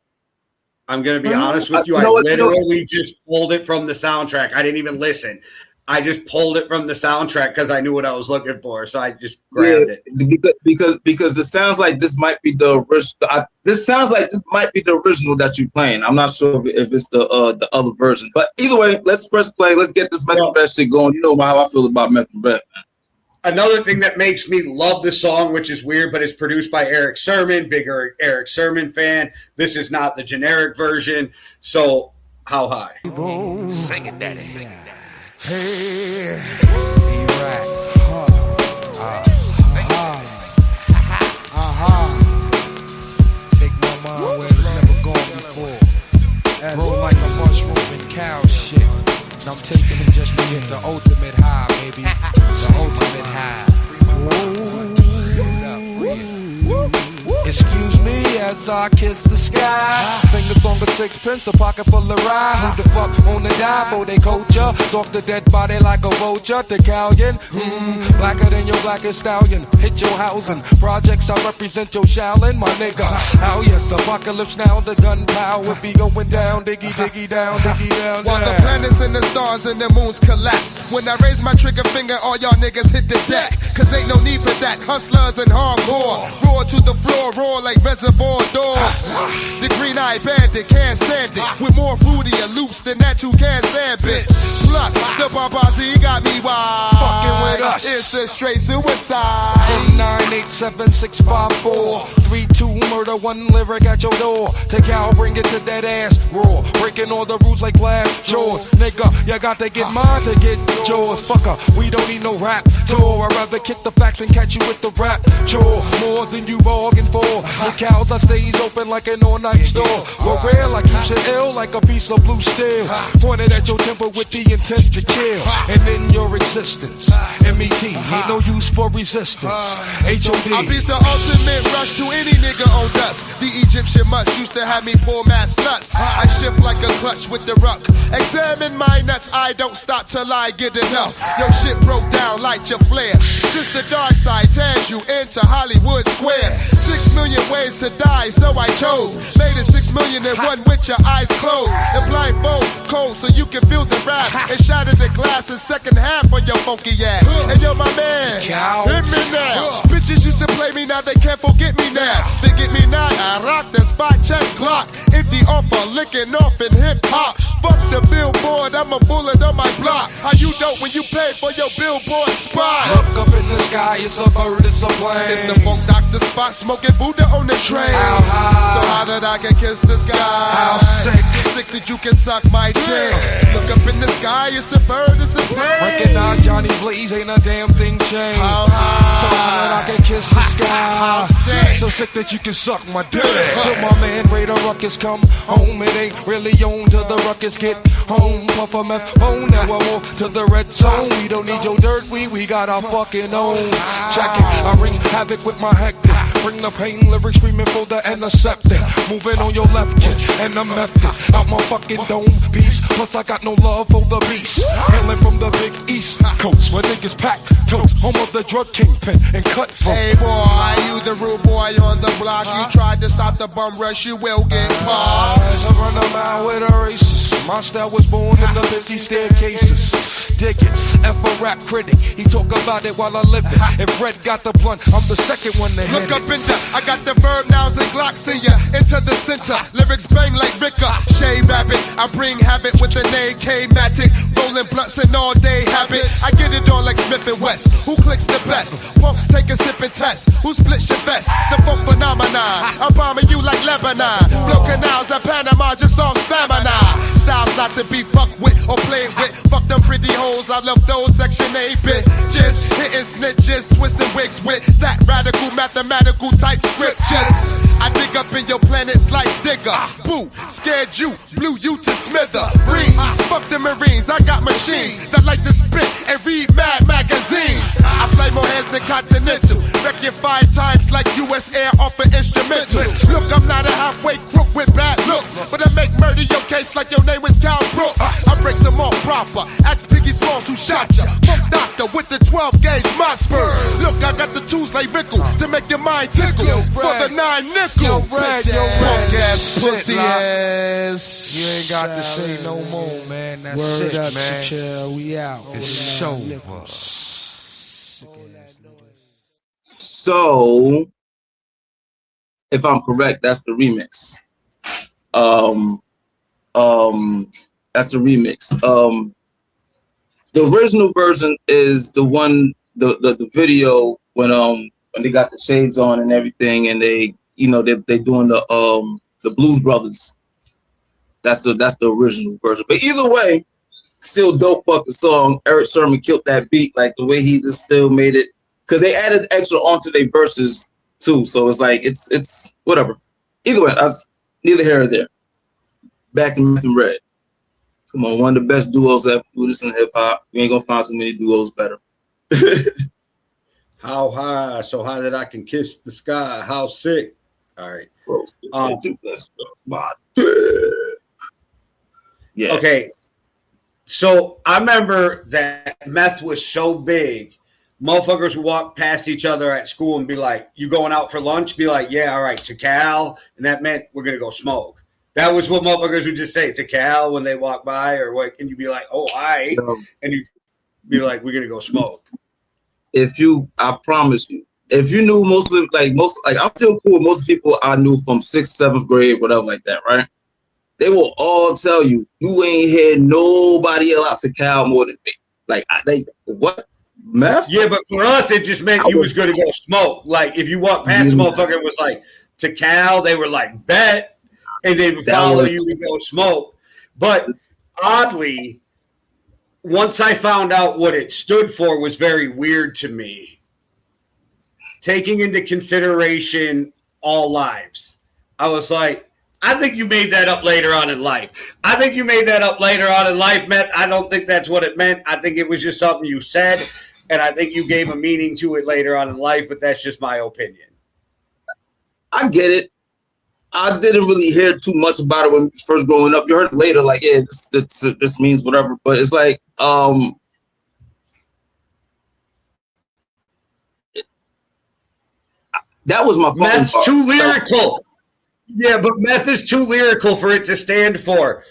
I'm going to be honest with you. I literally just pulled it from the soundtrack. I didn't even listen. I just pulled it from the soundtrack because I knew what I was looking for. So I just grabbed it. Because this sounds like this might be the original. This sounds like this might be the original that you're playing. I'm not sure if it's the other version. But either way, let's press play. Let's get this Method Man shit going. You know how I feel about Method Man. Another thing that makes me love the song, which is weird, but it's produced by Eric Sermon, bigger Eric Sermon fan. This is not the generic version. So, How High? Sing it, daddy. Hey, take my mind where it's never gone before. Roll like a mushroom and cow shit. And I'm taking it just to get the ultimate high, baby. The ultimate high. Excuse me as I kiss the sky. Fingers on the sixpence, a pocket full of rye. Who the fuck wanna die for they culture? Stalk the dead body like a vulture. Decallion, blacker than your blackest stallion. Hit your housing. Projects, I represent your Shaolin, my nigga. Oh yes, apocalypse now, the gunpowder be going down, diggy down, diggy down. While the planets and the stars and the moons collapse. When I raise my trigger finger, all y'all niggas hit the deck. Cause ain't no need for that. Hustlers and hardcore. Roar to the floor, roar like reservoir dogs. The green-eyed bandit can't stand it. With more fruitier loops than that you can stand, bitch. Plus, the Papazi got me wild. Fucking with us. It's a straight suicide. 10-9-8-7-6-5-4-3-2 murder, 1 lyric at your door. Take out, bring it to that ass raw. Breaking all the rules like glass jaws. Nigga, you got to get mine to get yours. Fucker, we don't need no rap tour. I'd rather kick the facts and catch you with the rap chore. More than you bargained for. The cows that stays open like an all-night store. We're rare like you should ill, like a piece of blue steel. Pointed at your temper with the intent to kill. And in your existence, MET, ain't no use for resistance. HOD. I beats the ultimate rush to any nigga on dust. The Egyptian must used to have me poor mad sluts. bucks. I shift like a clutch with the ruck. Examine my nuts, I don't stop till I get enough. Yo, shit broke down, light your flare. Just the dark side tears you into Hollywood squares. 6 million ways to die, so I chose. Made it 6 million and one with your eyes closed. And blindfold, cold, so you can feel the wrath. And shatter the glass in second half on your funky ass. And yo, my man, hit me now. Bitches used to play me, now they can't forget me now. They get me now, I rock the spot, check Glock. Empty offer, licking off in hip hop. Fuck the billboard, I'm a bullet on my block. How you dope when you pay for your billboard spot? Look up in the sky, it's a bird, it's a plane. It's the funk doctor spot, smoking Buddha on the train. How high? So high that I can kiss the sky. How sick? So sick that you can suck my dick. Look up in the sky, it's a bird, it's a plane. Recognize Johnny Blaze, ain't a damn thing changed. How high? So high that I can kiss the sky. How sick? So sick that you can suck my dick. So my man Raider Ruckus come home. It ain't really on till the ruckus get home. Puff a meth bone, now we're more to the red zone. We don't need your dirt, we got our fucking own. Check it, I wreak havoc with my hectic. Bring the pain, lyrics screaming for the antiseptic. Moving on your left kick and the method. Out my fucking dome piece. Plus I got no love for the beast. Hailing from the big east coast where niggas pack toast. Home of the drug kingpin and cut throat. Hey boy, you the rude boy on the block. You tried to stop the bum rush, you will get popped. I run a mile with a racist. My style was born in the busy staircases. Dig it, F a rap critic. He talk about it while I live it. If Red got the blunt, I'm the second one to hit Look it. up in the, I got the verb nouns and glocks in ya. Into the center, lyrics bang like Ricker. Shea Rabbit, I bring habit with the name K-Matic. Rolling blunts and all day habit. I get it on like Smith and West. Who clicks the best? Punks take a sip and test. Who splits your vest? The funk phenomenon. I'm bombing you like Lebanon. Blow canals at Panama, just on stamina. Styles not to be fucked with or played with. Fuck them pretty hoes, I love those Section 8 bitches. Hitting snitches, twisting wigs with that radical mathematical type scriptures. I dig up in your planets like Digger. Boo, scared you, blew you to smithereens. Fuck the Marines, I got machines that like to spit and read mad magazines. I play more heads than Continental. Wreck you 5 times like US Air off an instrumental. Look, I'm not a halfway crook with bad looks, but I make murder your case like your name was Cal Brooks. I break some off proper. Ask Biggie Smalls who shot ya. Funk doctor with the 12 gauge Mossberg. Look, I got the tools like Rickle to make your mind tickle. For the 9 nickel. Yo, Red, Punk ass, pussy shit, ass. You ain't got to say no more, man. That's Word it, up, man. Shaquille, we out. It's over. So, if I'm correct, that's the remix. That's the remix. The original version is the one, the video when they got the shades on and everything, and they doing the Blues Brothers. That's the original version. But either way, still dope fucking song. Eric Sermon killed that beat, like the way he just still made it, because they added extra onto their verses too. So it's like it's whatever. Either way, that's neither here or there. Back to Meth and Red. Come on, one of the best duos ever do this in hip hop. You ain't gonna find so many duos better. How high? So high that I can kiss the sky. How sick? All right. Yeah. Okay. So I remember that meth was so big, motherfuckers would walk past each other at school and be like, "You going out for lunch?" Be like, "Yeah, all right, to Cal," and that meant we're gonna go smoke. That was what motherfuckers would just say, to Cal, when they walk by, or what? And you'd be like, "Oh, hi," and you'd be like, "We're gonna go smoke." I promise you, if you knew I'm still cool with most people I knew from 6th, 7th grade, whatever like that, right? They will all tell you, you ain't had nobody else out to Cal more than me. Like, what? Meth? Yeah, but for us, it just meant you was going to go smoke. Like, if you walk past the motherfucker and was like, to Cal, they were like, bet, and they would follow you to go smoke. But oddly, once I found out what it stood for was very weird to me. Taking into consideration all lives. I was like, I think you made that up later on in life. I think you made that up later on in life, Matt. I don't think that's what it meant. I think it was just something you said, and I think you gave a meaning to it later on in life, but that's just my opinion. I get it. I didn't really hear too much about it when first growing up. You heard it later, like, yeah, this means whatever. But it's like, that was my Meth's part. too lyrical. Yeah, but meth is too lyrical for it to stand for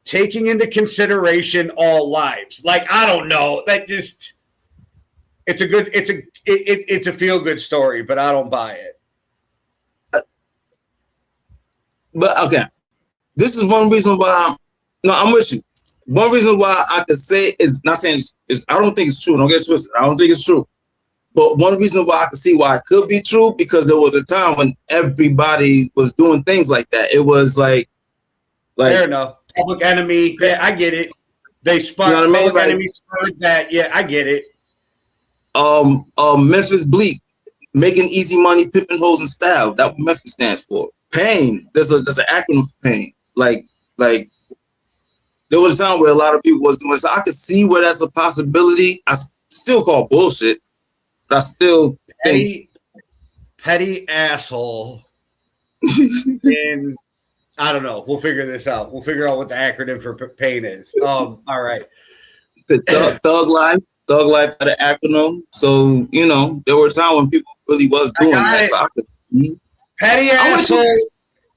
taking into consideration all lives. Like, I don't know. That just it's a feel good story, but I don't buy it. But okay, this is one reason why I'm with you. One reason why I could say is not saying I don't think it's true. Don't get twisted. I don't think it's true. But one reason why I could see why it could be true, because there was a time when everybody was doing things like that. It was like fair enough. Public Enemy. Yeah, I get it. They spun. You know what I mean? Public Enemy spun that. Yeah, I get it. Memphis Bleak, making easy money, pimping hoes in style. That's what Memphis stands for. Pain. There's an acronym for pain. Like there was a time where a lot of people was doing. So I could see where that's a possibility. I still call bullshit. But I still think petty asshole. And I don't know. We'll figure this out. We'll figure out what the acronym for pain is. All right. The thug life had an acronym. So there were times when people really was doing that. So petty asshole,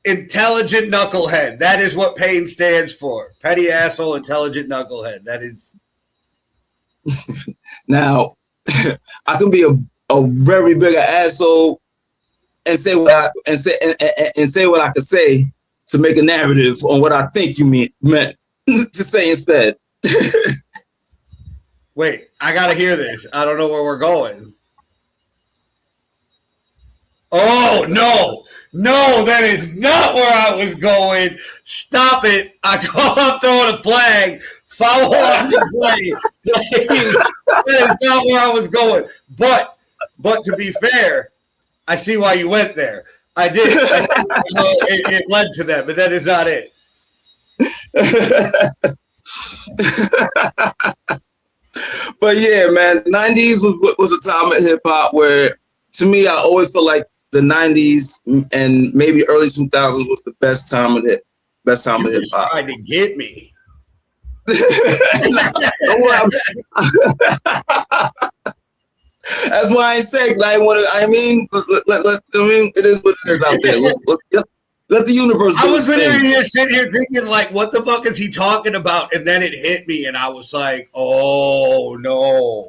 intelligent knucklehead. That is what pain stands for. Petty asshole, intelligent knucklehead. That is. Now. I can be a very big asshole and say what I could say to make a narrative on what I think you meant to say instead. Wait, I gotta hear this. I don't know where we're going. Oh no, that is not where I was going. Stop it! I'm throwing a flag. Follow on the play. That is not where I was going. But to be fair, I see why you went there. I did. It led to that, but that is not it. But yeah, man, 90s was a time of hip hop where, to me, I always felt like the 90s and maybe early 2000s was the best time of hip hop. Trying to get me. That's why I say it is what it is out there. Let the universe do I was sitting here thinking, like, what the fuck is he talking about? And then it hit me, and I was like, oh no.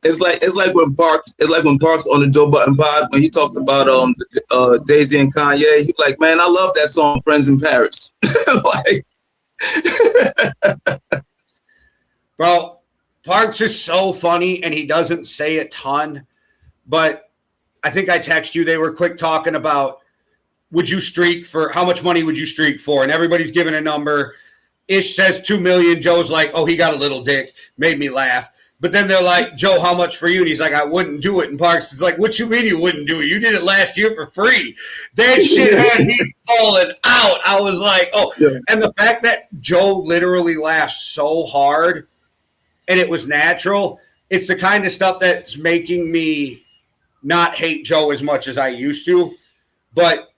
It's like when Parks on the Joe Budden pod, when he talked about Daisy and Kanye, he was like, man, I love that song Friends in Paris. Bro, Parks is so funny, and he doesn't say a ton, but I think I text you, they were quick talking about how much money would you streak for? And everybody's giving a number. Ish says 2 million. Joe's like, oh, he got a little dick. Made me laugh. But then they're like, Joe, how much for you? And he's like, I wouldn't do it. And Parks is like, what you mean you wouldn't do it? You did it last year for free. That shit had me falling out. I was like, oh. Yeah. And the fact that Joe literally laughed so hard and it was natural, it's the kind of stuff that's making me not hate Joe as much as I used to. But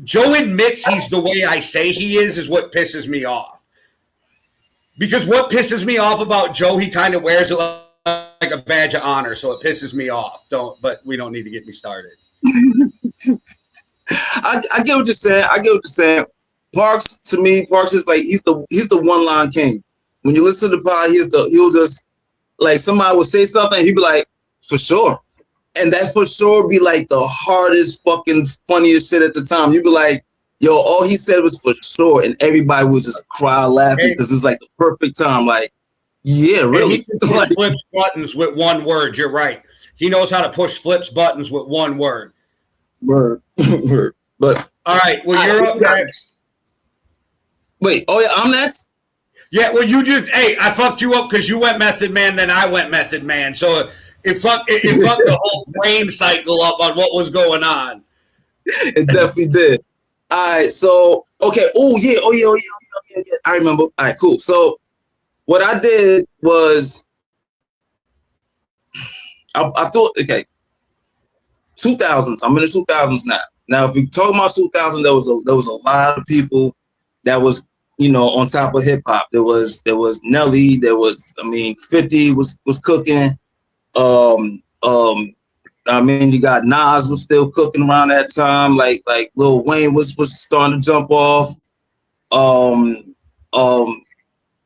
Joe admits he's the way I say he is what pisses me off. Because what pisses me off about Joe, he kind of wears it like a badge of honor, so it pisses me off. But we don't need to get me started. I get what you're saying. Parks, to me, Parks is like he's the one line king. When you listen to the pod, he'll just like somebody will say something, he'll be like, for sure. And that for sure be like the hardest fucking funniest shit at the time. You'd be like, yo, all he said was for sure, and everybody would just cry laughing because it's like the perfect time. Like, yeah, really. He flips buttons with one word. You're right. He knows how to push flips buttons with one word. Word. But all right, well, you're up next. Wait, oh yeah, I'm next? Yeah, well, I fucked you up because you went Method Man, then I went Method Man. So it fucked the whole brain cycle up on what was going on. It definitely did. All right, so okay. Oh yeah. I remember. All right, cool. So what I did was I thought, okay. 2000s. I'm in the 2000s now. Now, if we talk about 2000, there was a lot of people that was, you know, on top of hip hop. There was Nelly. There was, 50 was cooking. You got Nas was still cooking around that time. Like Lil Wayne was starting to jump off.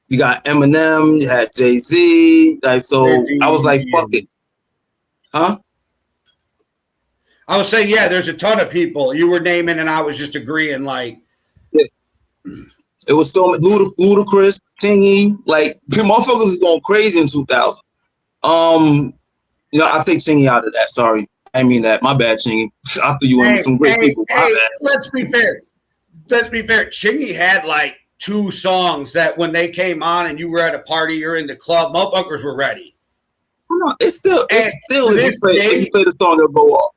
You got Eminem. You had Jay-Z. Like, so I was like, fuck it, huh? I was saying, yeah, there's a ton of people you were naming, and I was just agreeing. Like, it was so Ludacris, Chingy, like motherfuckers was going crazy in 2000. You know, I take Chingy out of that. Sorry, I mean that. My bad, Chingy. I threw you in with some great people. Let's be fair. Chingy had like 2 songs that when they came on and you were at a party, you're in the club, motherfuckers were ready. No, it's still if you play the song, they'll go off.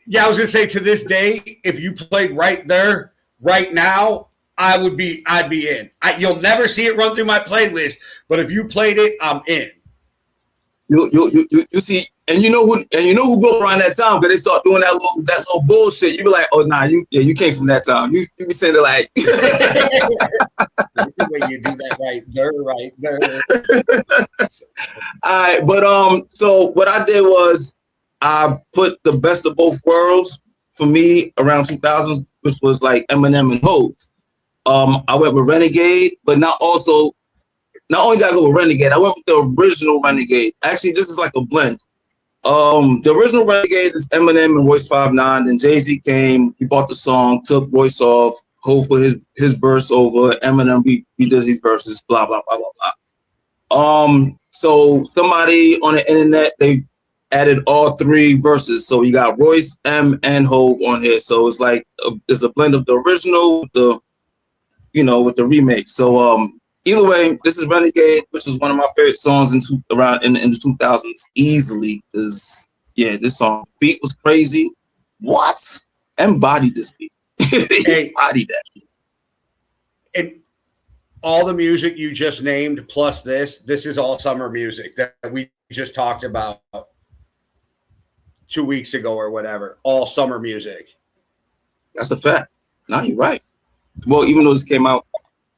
Yeah, I was gonna say, to this day, if you played right there, right now, I'd be in. You'll never see it run through my playlist, but if you played it, I'm in. You see, and you know who go around that time, because they start doing that little bullshit. You be like, oh nah, you came from that time. You be saying it like the way you do that right there. All right, but so what I did was I put the best of both worlds for me around 2000s, which was like Eminem and Hov. I went with Renegade, but not only did I go with Renegade, I went with the original Renegade. Actually, this is like a blend. The original Renegade is Eminem and Royce 5'9". Then Jay-Z came, he bought the song, took Royce off, Hov put his verse over, Eminem, we did his verses, blah, blah, blah, blah, blah. So somebody on the internet, they added all 3 verses. So you got Royce, M, and Hov on here. So it's like, it's a blend of the original with the remake. So, either way, this is Renegade, which is one of my favorite songs in the 2000s, easily. Because this song beat was crazy. What? Embodied this beat. Embodied that. And all the music you just named, plus this is all summer music that we just talked about 2 weeks ago or whatever. All summer music. That's a fact. No, you're right. Well, even though this came out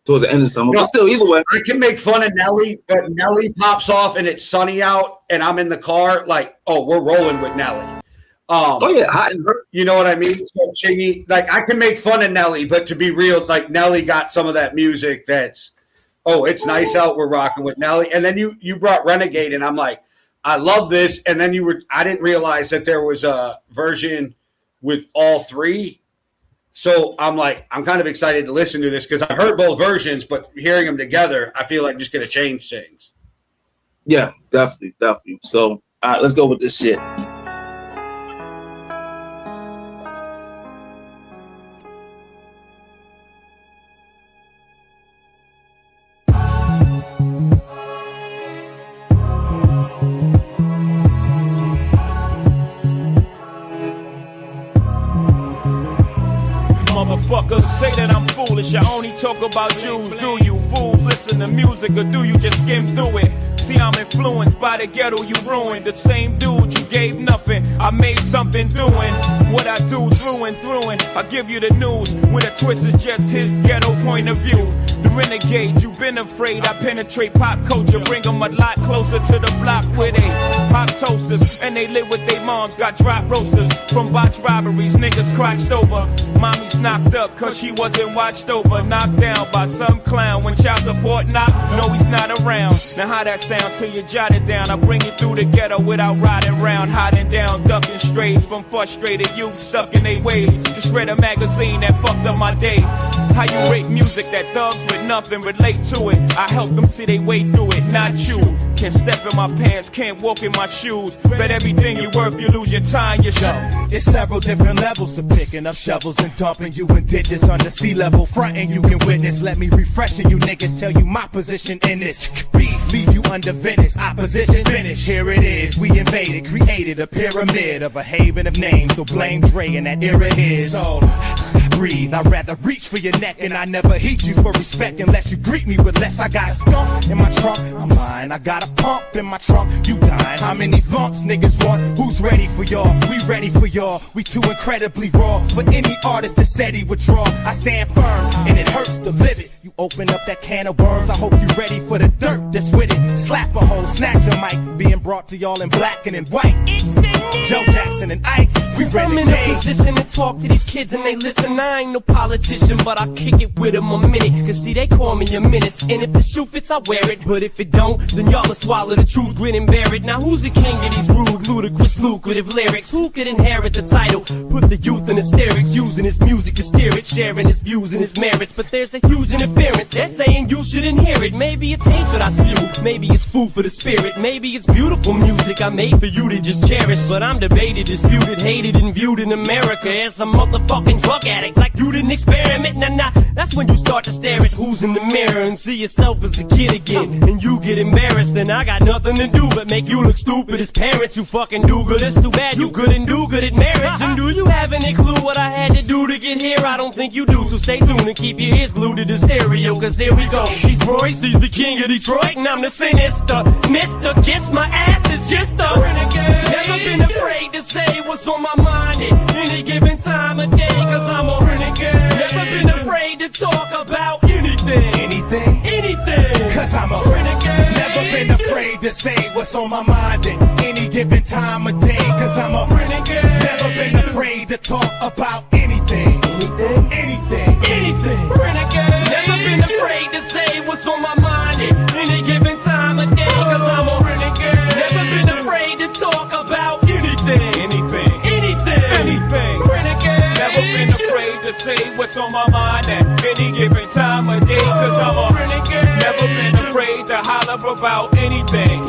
towards the end of summer, but still, either way. I can make fun of Nelly, but Nelly pops off and it's sunny out and I'm in the car, like, oh, we're rolling with Nelly. Hot and hurt. You know what I mean? So Chingy, like, I can make fun of Nelly, but to be real, like, Nelly got some of that music that's, oh, it's nice out, we're rocking with Nelly. And then you brought Renegade, and I'm like, I love this. And then I didn't realize that there was a version with all 3. So I'm like, I'm kind of excited to listen to this because I've heard both versions, but hearing them together, I feel like just going to change things. Yeah, definitely. So, all right, let's go with this shit. Motherfuckers say that I'm foolish, I only talk about Jews. Do you fools listen to music, or do you just skim through it? See, I'm influenced by the ghetto you ruined. The same dude you gave nothing, I made something doing what I do through and through. And I give you the news with a twist is just his ghetto point of view. The renegade, you've been afraid. I penetrate pop culture, bring them a lot closer to the block where they pop toasters and they live with their moms. Got drop roasters from botch robberies, niggas crotched over. Mommy's knocked up cause she wasn't watched over. Knocked down by some clown when child support knock. No, he's not around. Now how that sound till you jot it down? I bring it through the ghetto without riding round, hiding down, ducking strays from frustrated youth stuck in their ways. Just read a magazine that fucked up my day. How you rate music that thugs with nothing relate to it? I help them see they way through it, not you. Can't step in my pants, can't walk in my shoes. Bet everything you worth, you lose your time, your show. It's several different levels of picking up shovels and dumping you in ditches under sea level. Fronting you can witness. Let me refreshen you niggas, tell you my position in this. Beef, leave you under Venice. Opposition finish. Here it is. We invaded, created a pyramid of a haven of names. So blame Dre and that era is. So breathe. I'd rather reach for your neck, and I never heat you for respect unless you greet me with less. I got a skunk in my trunk, I'm lying. I got a pump in my trunk, you dying. How many lumps niggas want? Who's ready for y'all? We ready for y'all. We too incredibly raw for any artist that said he would draw. I stand firm, and it hurts to live it. You open up that can of worms, I hope you ready for the dirt that's with it. Slap a hole, snatch a mic, being brought to y'all in black and in white. Joe Jackson and Ike, we I'm in a position to talk to these kids and they listen. I ain't no politician, but I kick it with them a minute. Cause see, they call me a menace, and if the shoe fits, I wear it. But if it don't, then y'all will swallow the truth, grin and bear it. Now who's the king of these rude, ludicrous, lucrative lyrics? Who could inherit the title? Put the youth in hysterics, using his music to steer it, sharing his views and his merits. But there's a huge interference, they're saying you shouldn't hear it. Maybe it's hatred I spew, maybe it's food for the spirit, maybe it's beautiful music I made for you to just cherish. But I'm debated, disputed, hated, and viewed in America as a motherfucking drug addict. Like you didn't experiment, nah, that's when you start to stare at who's in the mirror and see yourself as a kid again. And you get embarrassed, then I got nothing to do but make you look stupid as parents. You fucking do good, it's too bad you couldn't do good at marriage. And do you have any clue what I had to do to get here? I don't think you do, so stay tuned and keep your ears glued to the stereo, cause here we go. He's Royce, he's the king of Detroit, and I'm the sinister Mr. Kiss My Ass is just a renegade. Never been afraid to say what's on my mind at any given time of day, cause I'm a renegade. Never been afraid to talk about anything, cause I'm a renegade. Never been afraid to say what's on my mind at any given time of day, cause I'm a renegade. Never been afraid to talk about anything. Renegade. Never been afraid to say what's on my mind at any given time of day, cause I'm a renegade. Never been afraid to talk about anything. Renegade. Never been afraid to say what's on my mind at any given time of day, cause I'm a renegade. Never been afraid to holler about anything.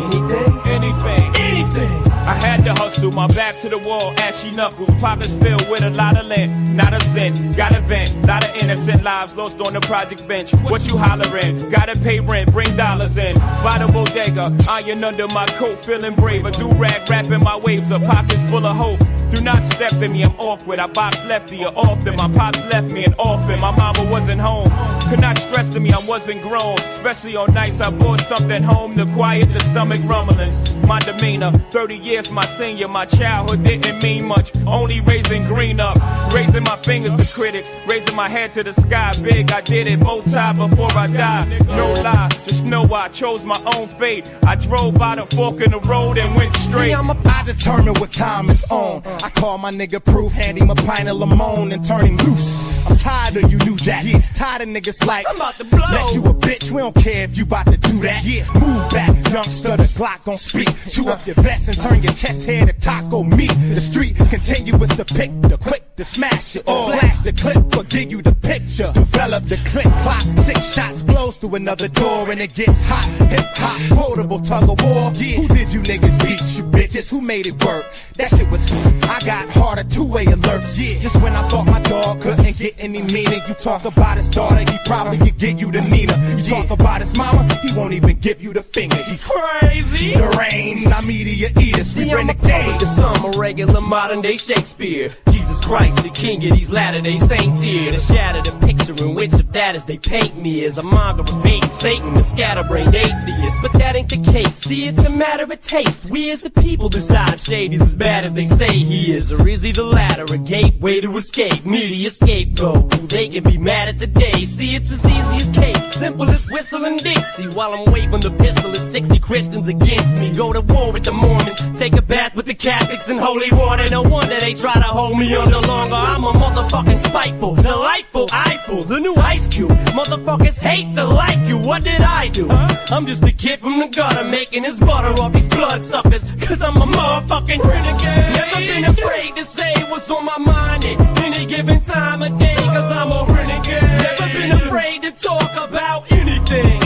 I had to hustle, my back to the wall, ashy knuckles, pockets filled with a lot of lint, not a cent, got a vent, lot of innocent lives lost on the project bench. What you hollering? Gotta pay rent, bring dollars in, by the bodega, iron under my coat, feeling braver, do-rag rapping my waves, a pockets full of hope. Do not step in me, I'm awkward, I box lefty or often, my pops left me an orphan, my mama wasn't home, could not stress to me, I wasn't grown, especially on nights I brought something home to quiet the stomach rumblings, my demeanor, 30 years my senior, my childhood didn't mean much, only raising green up, raising my fingers to critics, raising my head to the sky, big, I did it, bow tie before I died, no lie, just know I chose my own fate, I drove by the fork in the road and went straight. I determine what time is on. I call my nigga Proof, hand him a pint of Limon and turn him loose. I'm tired of you new jacks, tired of niggas like I'm about to blow. Let you a bitch, we don't care if you about to do that. Move back, youngster, the Glock gon' speak. Chew up your vest and turn your chest hair to taco meat. The street continuous to pick, the quick to smash it. Flash the clip or give you the picture. Develop the click clock, 6 shots blows through another door and it gets hot. Hip hop, quotable tug of war. Who did you niggas beat, you bitches? Who made it work? That shit was I got harder two-way alerts. Just when I thought my dog couldn't get any meaning. You talk about his daughter, he probably could get you the Nina. You talk about his mama, he won't even give you the finger. He's crazy, deranged, not media eaters. We renegade. I'm a regular modern day Shakespeare. Jesus Christ, the king of these Latter-day Saints here. To shatter the picture in which of that as they paint me as a monger of hate, Satan, a scatterbrained atheist. But that ain't the case, see it's a matter of taste. We as the people decide if Shady's as bad as they say he is. Or is he the latter, a gateway to escape? Media scapegoat, who they can be mad at today. See it's as easy as cake, simple as whistling Dixie. While I'm waving the pistol at 60 Christians against me. Go to war with the Mormons, take a bath with the Catholics in holy water. No wonder they try to hold me under longer. I'm a motherfucking spiteful, delightful, eyeful, the new Ice Cube. Motherfuckers hate to like you, what did I do? I'm just a kid from the gutter making his butter off these bloodsuckers. Cause I'm a motherfucking renegade. Never been afraid to say what's on my mind at any given time of day. Cause I'm a renegade. Never been afraid to talk about anything.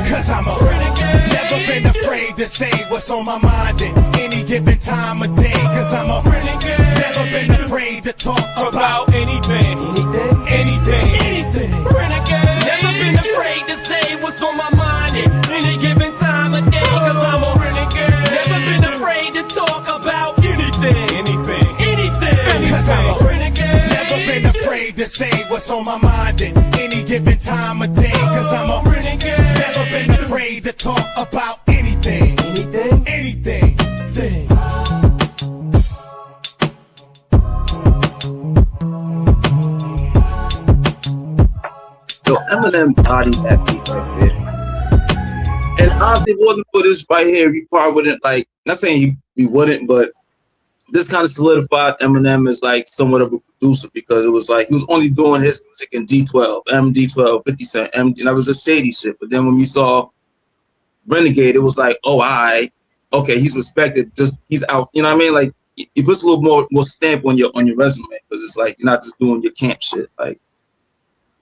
Cause I'm a renegade. Never been afraid to say what's on my mind at any given time of day. Cause I'm a renegade. Never been afraid to talk about anything. Renegade. Never been afraid to say what's on my mind at any given time of day. Cause I'm a renegade. Never been afraid to talk about anything. Cause I'm a renegade. Never been what's on my mind at any given time of day. Cause I'm a renegade. Never been afraid to talk about anything. Anything. Yo, Eminem bodied that beat right there. And honestly, if it wasn't for this right here, he probably wouldn't, like, not saying he wouldn't, but this kind of solidified Eminem as like somewhat of a producer, because it was like he was only doing his music in D12, MD12, 50 Cent, and that was a shady shit. But then when we saw Renegade, it was like, oh, okay, he's respected. Just he's out. You know what I mean? Like, he puts a little more stamp on your resume, because it's like you're not just doing your camp shit. Like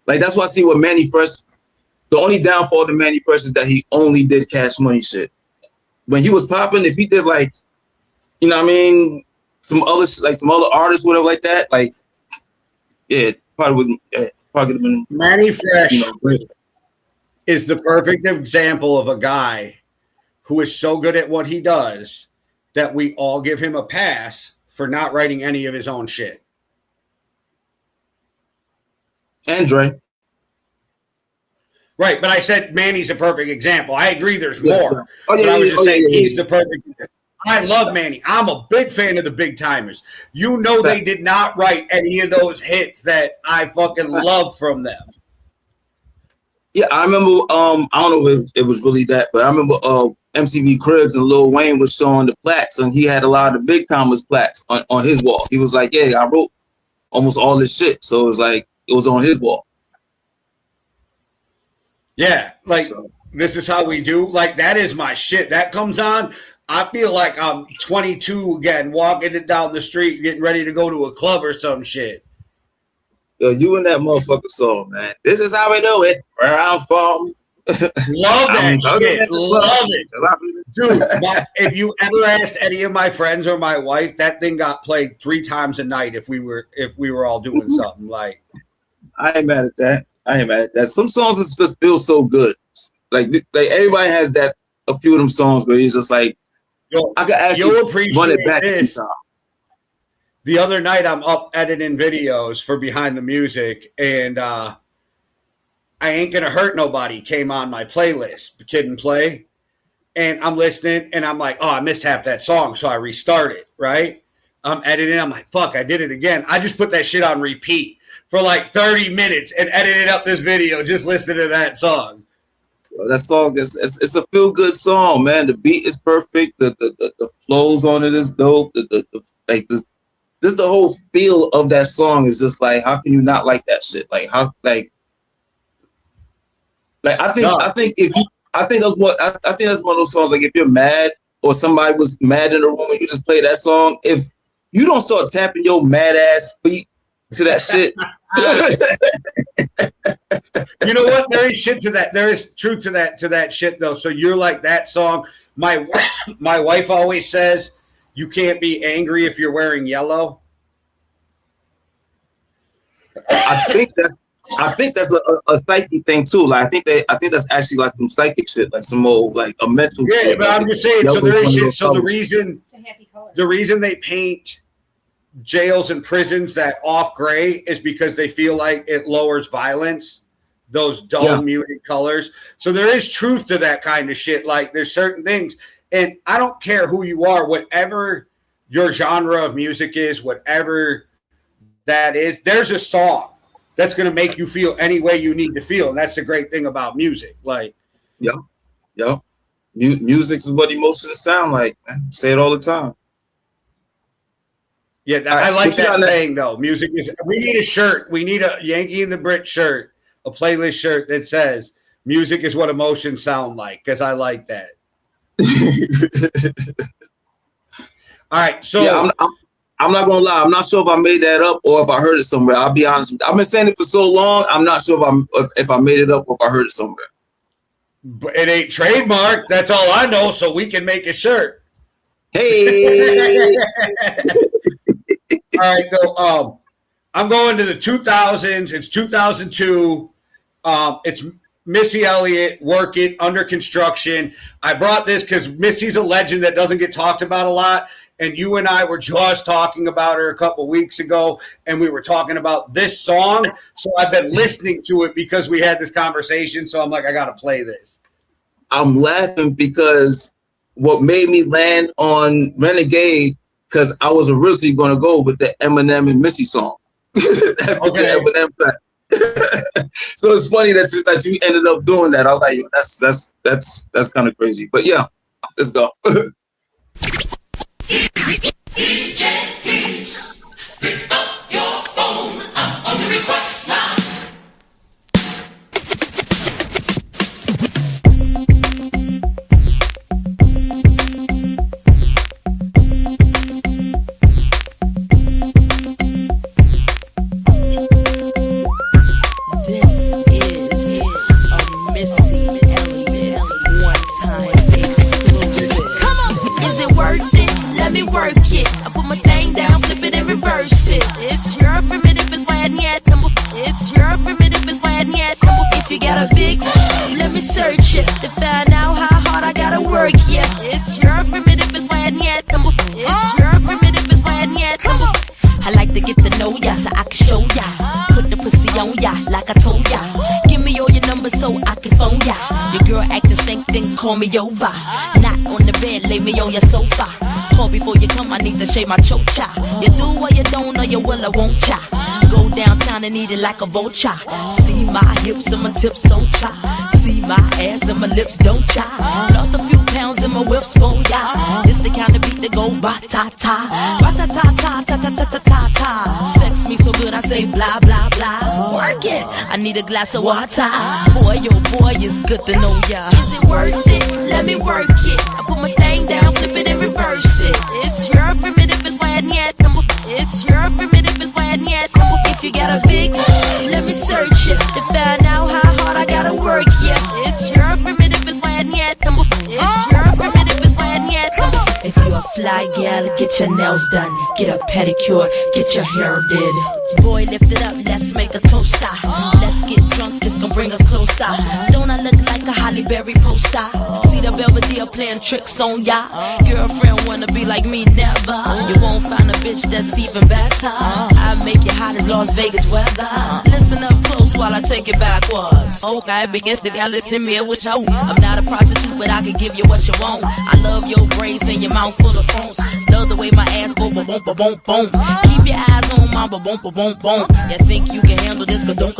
that's why I see what Manny Fresh. The only downfall to Manny Fresh is that he only did Cash Money shit. When he was popping, if he did like, you know what I mean, some other artists, whatever like that, like, yeah, probably wouldn't. Yeah, probably would have been. Manny Fresh, you know, is the perfect example of a guy who is so good at what he does that we all give him a pass for not writing any of his own shit. Andre. Right, but I said Manny's a perfect example. I agree there's more. Oh, yeah, but I was just saying he's yeah. the perfect example. I love Manny. I'm a big fan of the Big Timers. You know they did not write any of those hits that I fucking love from them. Yeah, I remember, I don't know if it was really that, but I remember MTV Cribs and Lil Wayne was showing the plaques, and he had a lot of the Big Timers plaques on his wall. He was like, yeah, I wrote almost all this shit. So it was like, it was on his wall. Yeah, like, this is how we do. Like, that is my shit. That comes on, I feel like I'm 22 again, walking it down the street, getting ready to go to a club or some shit. Yo, you and that motherfucker song, man. This is how we do it. Where I'm from. Love that shit. Love it. Dude, if you ever asked any of my friends or my wife, that thing got played 3 times a night if we were all doing something. Like, I ain't mad at that. Some songs just feel so good. Like everybody has that, a few of them songs where he's just like, I could actually run it back. The other night, I'm up editing videos for Behind the Music, and I Ain't Gonna Hurt Nobody came on my playlist, the Kid and Play, and I'm listening, and I'm like, oh, I missed half that song, so I restarted, right? I'm editing, I'm like, fuck, I did it again. I just put that shit on repeat for like 30 minutes and edited up this video just listening to that song. That song it's a feel good song, man. The beat is perfect. The flows on it is dope. Just the whole feel of that song is just like, how can you not like that shit? Like how I think that's one of those songs, like if you're mad or somebody was mad in the room and you just play that song, if you don't start tapping your mad ass feet to that shit. You know what? There is shit to that. There is truth to that shit though. So you're like that song. My wife always says you can't be angry if you're wearing yellow. I think that's a psychic thing too. Like I think that's actually like some psychic shit, like some old like a mental shit. Yeah, but like I'm just saying. So there is shit. So the reason they paint jails and prisons that off gray is because they feel like it lowers violence. Those dull muted colors. So there is truth to that kind of shit. Like there's certain things, and I don't care who you are, whatever your genre of music is, whatever that is, there's a song that's going to make you feel any way you need to feel. And that's the great thing about music. Like, music is what emotions sound like, man. Say it all the time. Yeah, I like that saying though. Music is, we need a shirt. We need a Yankee and the Brit shirt. A playlist shirt that says music is what emotions sound like, because I like that. All right, so yeah, I'm not gonna lie, I'm not sure if I made that up or if I heard it somewhere. I'll be honest with you. I've been saying it for so long, I'm not sure if I made it up or if I heard it somewhere. But it ain't trademarked, that's all I know, so we can make a shirt. Hey. All right, so I'm going to the 2000s. It's 2002. It's Missy Elliott, Work It, Under Construction. I brought this because Missy's a legend that doesn't get talked about a lot. and you and I were just talking about her a couple weeks ago, and we were talking about this song. So I've been listening to it because we had this conversation. So I'm like, I got to play this. I'm laughing because what made me land on Renegade, because I was originally going to go with the Eminem and Missy song. Eminem track. So it's funny that you ended up doing that. I was like, that's kind of crazy. But yeah, let's go. Pick up your phone, I'm on the request line. Work it. I put my thing down, flip it and reverse it. It's your primitive is why I need number. It's your primitive is why I need number. If you got a big, let me search it to find out how hard I gotta work. Yeah, it's your primitive is why I need number. It's your primitive is why I need number. I like to get to know ya so I can show ya. Put the pussy on ya like I told ya. Give me all your numbers so I can phone ya. Your girl acting stink, then call me over. Not on the bed, lay me on your sofa. Call before you come, I need to shave my chocha. You do what you don't, or you will, I won't cha. Go downtown and eat it like a vulture. See my hips and my tips so cha. See my ass and my lips don't cha. Lost a few pounds in my whips for ya. This the kind of beat that go ba-ta-ta. Ba-ta-ta-ta-ta-ta-ta-ta-ta. Sex me so good I say blah blah blah. Work it, I need a glass of water. Boy, oh boy, it's good to know ya. Is it worth it? Let me work it. I put my thing down, flip it and reverse it. It's your primitive is why I need number. It's your primitive is why I need number. If you got a big, let me search it to find out how hard I gotta work. Yeah, it's your primitive is why I need number. It's your primitive is why I need number. If you're a fly gal, get your nails done, get a pedicure, get your hair did. Boy, lift it up, let's make a toaster. Let's get drunk, this gon' bring us closer. Don't I look like a Holly Berry poster? See the Belvedere playing tricks on ya. Girlfriend wanna be like me, never. You won't find a bitch that's even better. I make it hot as Las Vegas weather. Listen up close while I take it backwards. Okay, begins to y'all listen me what you want. I'm not a prostitute, but I can give you what you want. I love your braids and your mouth full of phones. Love the way my ass go ba boom ba boom boom. Keep your eyes on my ba boom ba boom boom. You think you can handle this? Don't.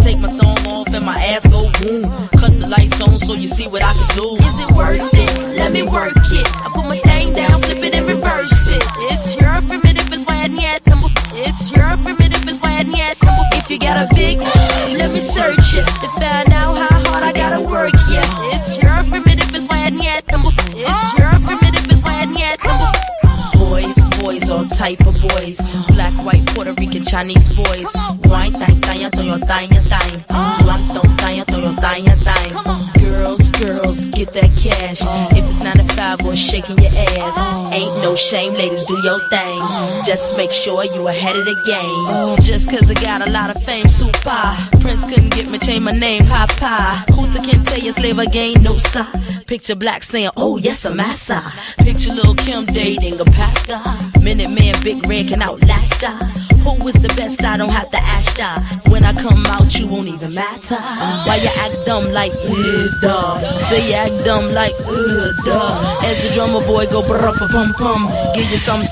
Take my thumb off and my ass go boom. Cut the lights on so you see what I can do. Is it worth it? Let me work it. I put my thing down, flip it and reverse it. It's your primitive is why I need number. It's your primitive is why I need number. If you got a big, let me search it to find out how hard I gotta work. Yeah, it's your primitive is why I need number. It's your primitive is why I need number. Boys, all type of boys. Black, white, Puerto Rican, Chinese boys. Wine, thang, toyo, thang. Girls, get that cash. If it's 9 to 5 or shaking your ass, ain't no shame, ladies, do your thing. Just make sure you ahead of the game. Just cause I got a lot of fame, super. Prince couldn't get me, change my name, Papa. Hooter can't tell you slave again, no sir. Picture Black saying, oh yes, I'm massa. Picture Lil' Kim dating a pastor. Minute Man, Big Red can outlast ya. Who is the best? I don't have to ask ya. When I come out, you won't even matter. Why you act dumb like, duh? Say you act dumb like, duh. As the drummer boy go brr-pum-pum. Give you some of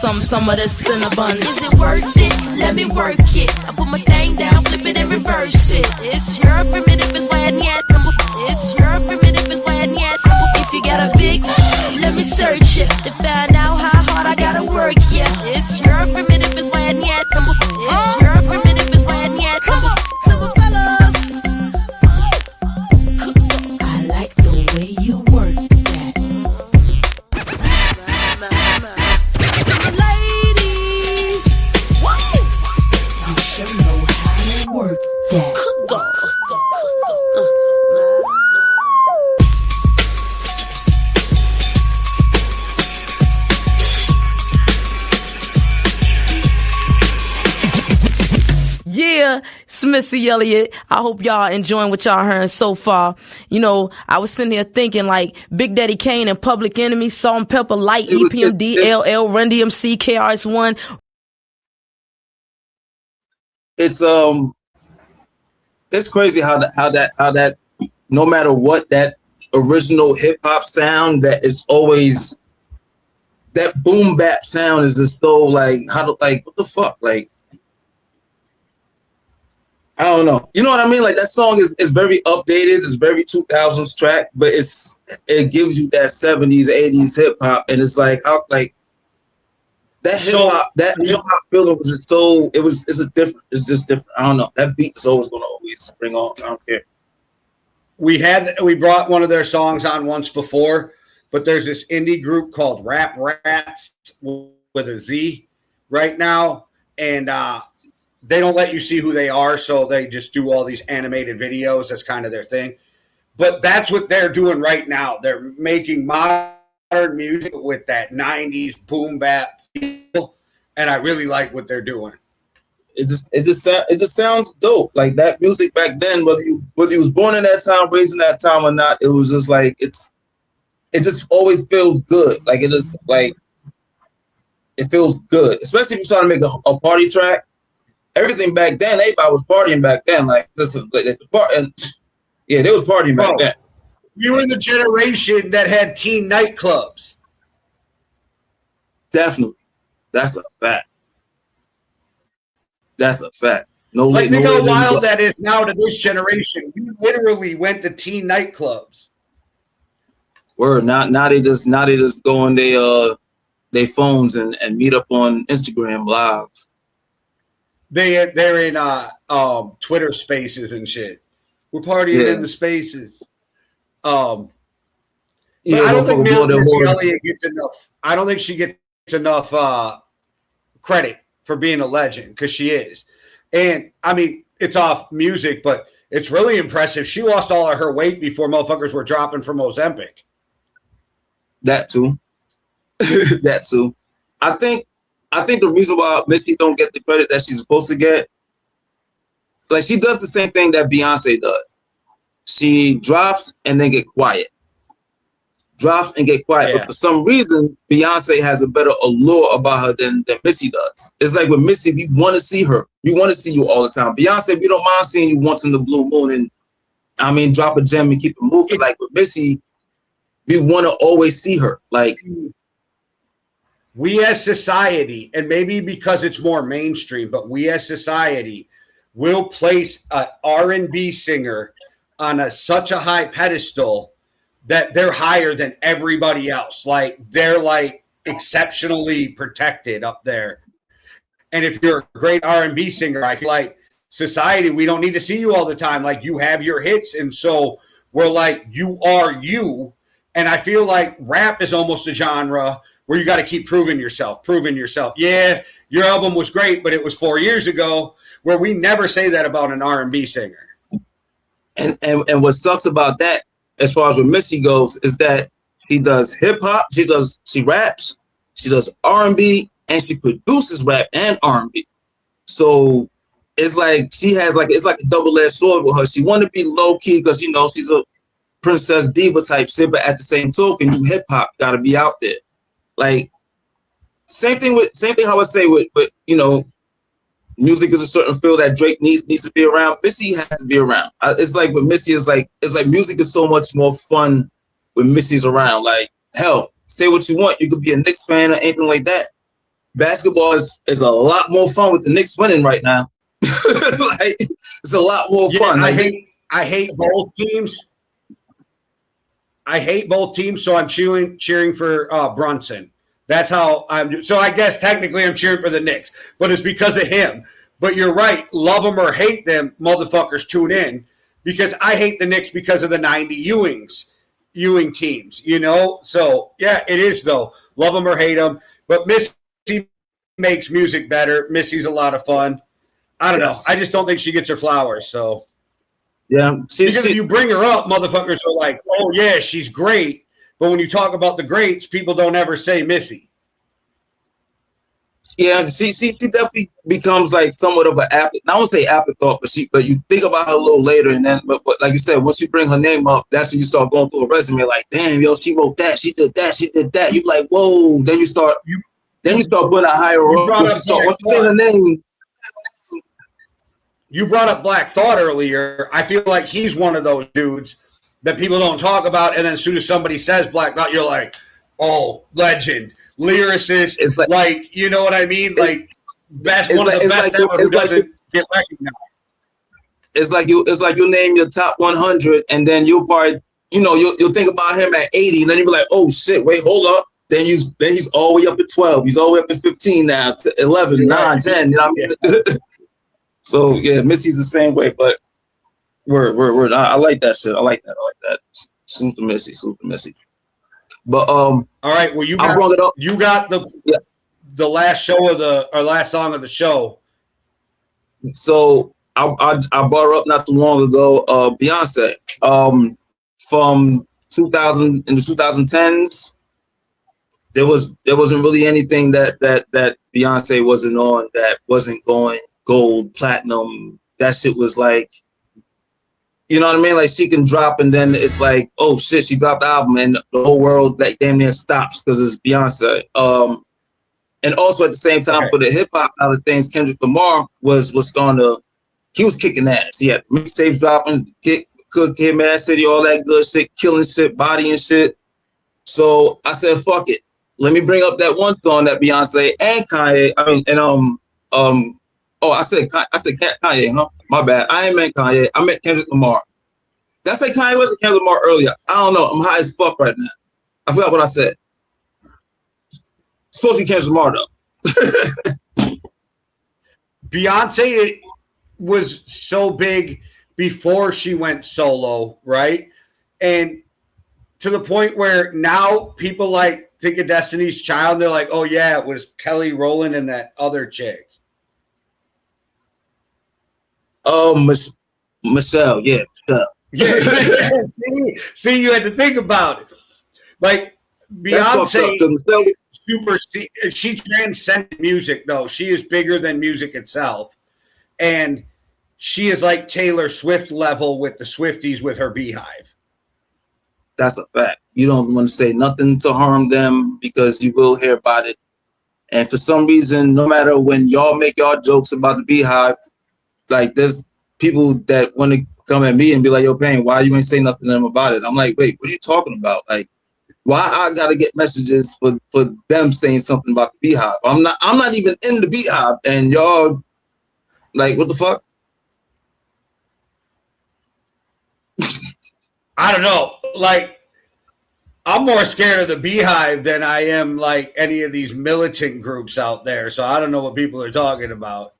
this cinnamon. Is it worth it? Let me work it. I put my thing down, flip it and reverse it. It's your primitive is why I need number. It's your primitive is why I need number. If you got a big, let me search it to find out how hard I gotta work. Yeah, it's your primitive is why I need number. It's your primitive is why I need number. Simple fellas, I like the way you work that. To the ladies, whoa, you sure know how to work that. Go. to Smissy Elliott. I hope y'all enjoying what y'all hearing so far. You know, I was sitting here thinking like Big Daddy Kane and Public Enemy, Salt and Pepper, Light, EPMD, LL, Run-DMC, KRS-One. It's crazy how that no matter what, that original hip hop sound, that it's always that boom bap sound is just so like what the fuck, like I don't know, you know what I mean? Like that song is very updated, it's very 2000s track, but it gives you that 70s 80s hip hop, and it's like how like that hip hop feeling was just so it's just different. I don't know. That beat is always gonna always bring on. I don't care. We brought one of their songs on once before, but there's this indie group called Rap Rats with a Z right now, and they don't let you see who they are, so they just do all these animated videos. That's kind of their thing. But that's what they're doing right now. They're making modern music with that 90s boom bap feel, and I really like what they're doing. It just sounds dope. Like that music back then, whether you was born in that time, raised in that time or not, it was just like it just always feels good. Like it feels good, especially if you're trying to make a party track. Everything back then, everybody was partying back then. Like listen, like the part, and yeah, they was partying back then. You were in the generation that had teen nightclubs. Definitely, that's a fact. That's a fact. Like think how wild that is now to this generation. We literally went to teen nightclubs. Word. Now they just go on their phones and meet up on Instagram Live. They're in Twitter Spaces and shit. We're partying in the Spaces. I don't think Missy Elliott gets enough. I don't think she gets enough credit for being a legend, because she is. And I mean, it's off music, but it's really impressive. She lost all of her weight before motherfuckers were dropping from Ozempic. That too. That too. I think the reason why Missy don't get the credit that she's supposed to get, like she does the same thing that Beyonce does. She drops and then get quiet. Drops and get quiet. Yeah. But for some reason, Beyonce has a better allure about her than Missy does. It's like with Missy, we want to see her. We want to see you all the time. Beyonce, we don't mind seeing you once in the blue moon and, I mean, drop a gem and keep it moving. Like with Missy, we want to always see her. Like, we as society, and maybe because it's more mainstream, but we as society will place an R&B singer on such a high pedestal that they're higher than everybody else. Like they're like exceptionally protected up there. And if you're a great R&B singer, I feel like society, we don't need to see you all the time. Like you have your hits. And so we're like, you are you. And I feel like rap is almost a genre where you got to keep proving yourself. Yeah, your album was great, but it was 4 years ago, where we never say that about an R&B singer. And what sucks about that, as far as with Missy goes, is that she does hip hop, she raps, she does R&B, and she produces rap and R&B. So it's like it's like a double-edged sword with her. She want to be low key because she's a princess diva type shit, but at the same token, you hip hop got to be out there. Like same thing how I say with music is a certain field that Drake needs to be around. Missy has to be around. It's like with Missy, it's like music is so much more fun when Missy's around. Like hell, say what you want. You could be a Knicks fan or anything like that. Basketball is a lot more fun with the Knicks winning right now. Like it's a lot more fun. I hate both teams. So I'm cheering for Brunson. That's how I'm. So I guess technically I'm cheering for the Knicks, but it's because of him. But you're right. Love them or hate them, motherfuckers tune in, because I hate the Knicks because of the 90 Ewing teams, So yeah, it is though. Love them or hate them. But Missy makes music better. Missy's a lot of fun. I don't know. I just don't think she gets her flowers. So yeah, because if you bring her up, motherfuckers are like, oh yeah, she's great. But when you talk about the greats, people don't ever say Missy. Yeah, she definitely becomes like somewhat of an afterthought. I won't say afterthought, but you think about her a little later, and then but like you said, once you bring her name up, that's when you start going through a resume. Like, damn, yo, she wrote that, she did that, she did that. You like, whoa. Then you start putting a higher up. Once you say her name. You brought up Black Thought earlier. I feel like he's one of those dudes that people don't talk about, and then as soon as somebody says Black Thought, you're like, oh, legend. Lyricist, it's like you know what I mean, like best one of the best ever who doesn't get recognized. It's like you name your top 100, and then you'll probably you'll think about him at 80, and then you'll be like, oh shit, wait, hold up. Then he's all the way up at 12. He's all the way up at 15 now, to 11, 9, 10. You know what I mean? So yeah, Missy's the same way, but word. I like that shit. I like that. Salute to Missy. But all right, well I brought it up. You got the last show of last song of the show. So I brought her up not too long ago. Beyonce. From 2000 in the 2010s, there wasn't really anything that Beyonce wasn't on that wasn't going gold, platinum. That shit was like, you know what I mean? Like she can drop and then it's like, oh shit, she dropped the album and the whole world like damn near stops because it's Beyonce. And also at the same time for the hip hop out of things, Kendrick Lamar was he was kicking ass. He had mixtapes dropping, Cook, Hit, Mad City, all that good shit, killing shit, bodying shit. So I said, fuck it. Let me bring up that one song that Beyonce and Kanye, I said Kanye, huh? My bad. I ain't meant Kanye. I meant Kendrick Lamar. Did I say Kanye West or Kendrick Lamar earlier? I don't know. I'm high as fuck right now. I forgot what I said. It's supposed to be Kendrick Lamar though. Beyonce was so big before she went solo, right? And to the point where now people like think of Destiny's Child. They're like, oh yeah, it was Kelly Rowland and that other chick. Michelle, yeah. Yeah. See, you had to think about it. Like Beyonce, she transcended music, though. She is bigger than music itself, and she is like Taylor Swift level with the Swifties with her Beehive. That's a fact. You don't want to say nothing to harm them because you will hear about it. And for some reason, no matter when y'all make y'all jokes about the Beehive, like there's people that want to come at me and be like, yo, Payne, why you ain't say nothing to them about it? I'm like, wait, what are you talking about? Like, why I gotta get messages for them saying something about the Beehive? I'm not even in the Beehive, and y'all like, what the fuck? I don't know. Like, I'm more scared of the Beehive than I am like any of these militant groups out there. So I don't know what people are talking about.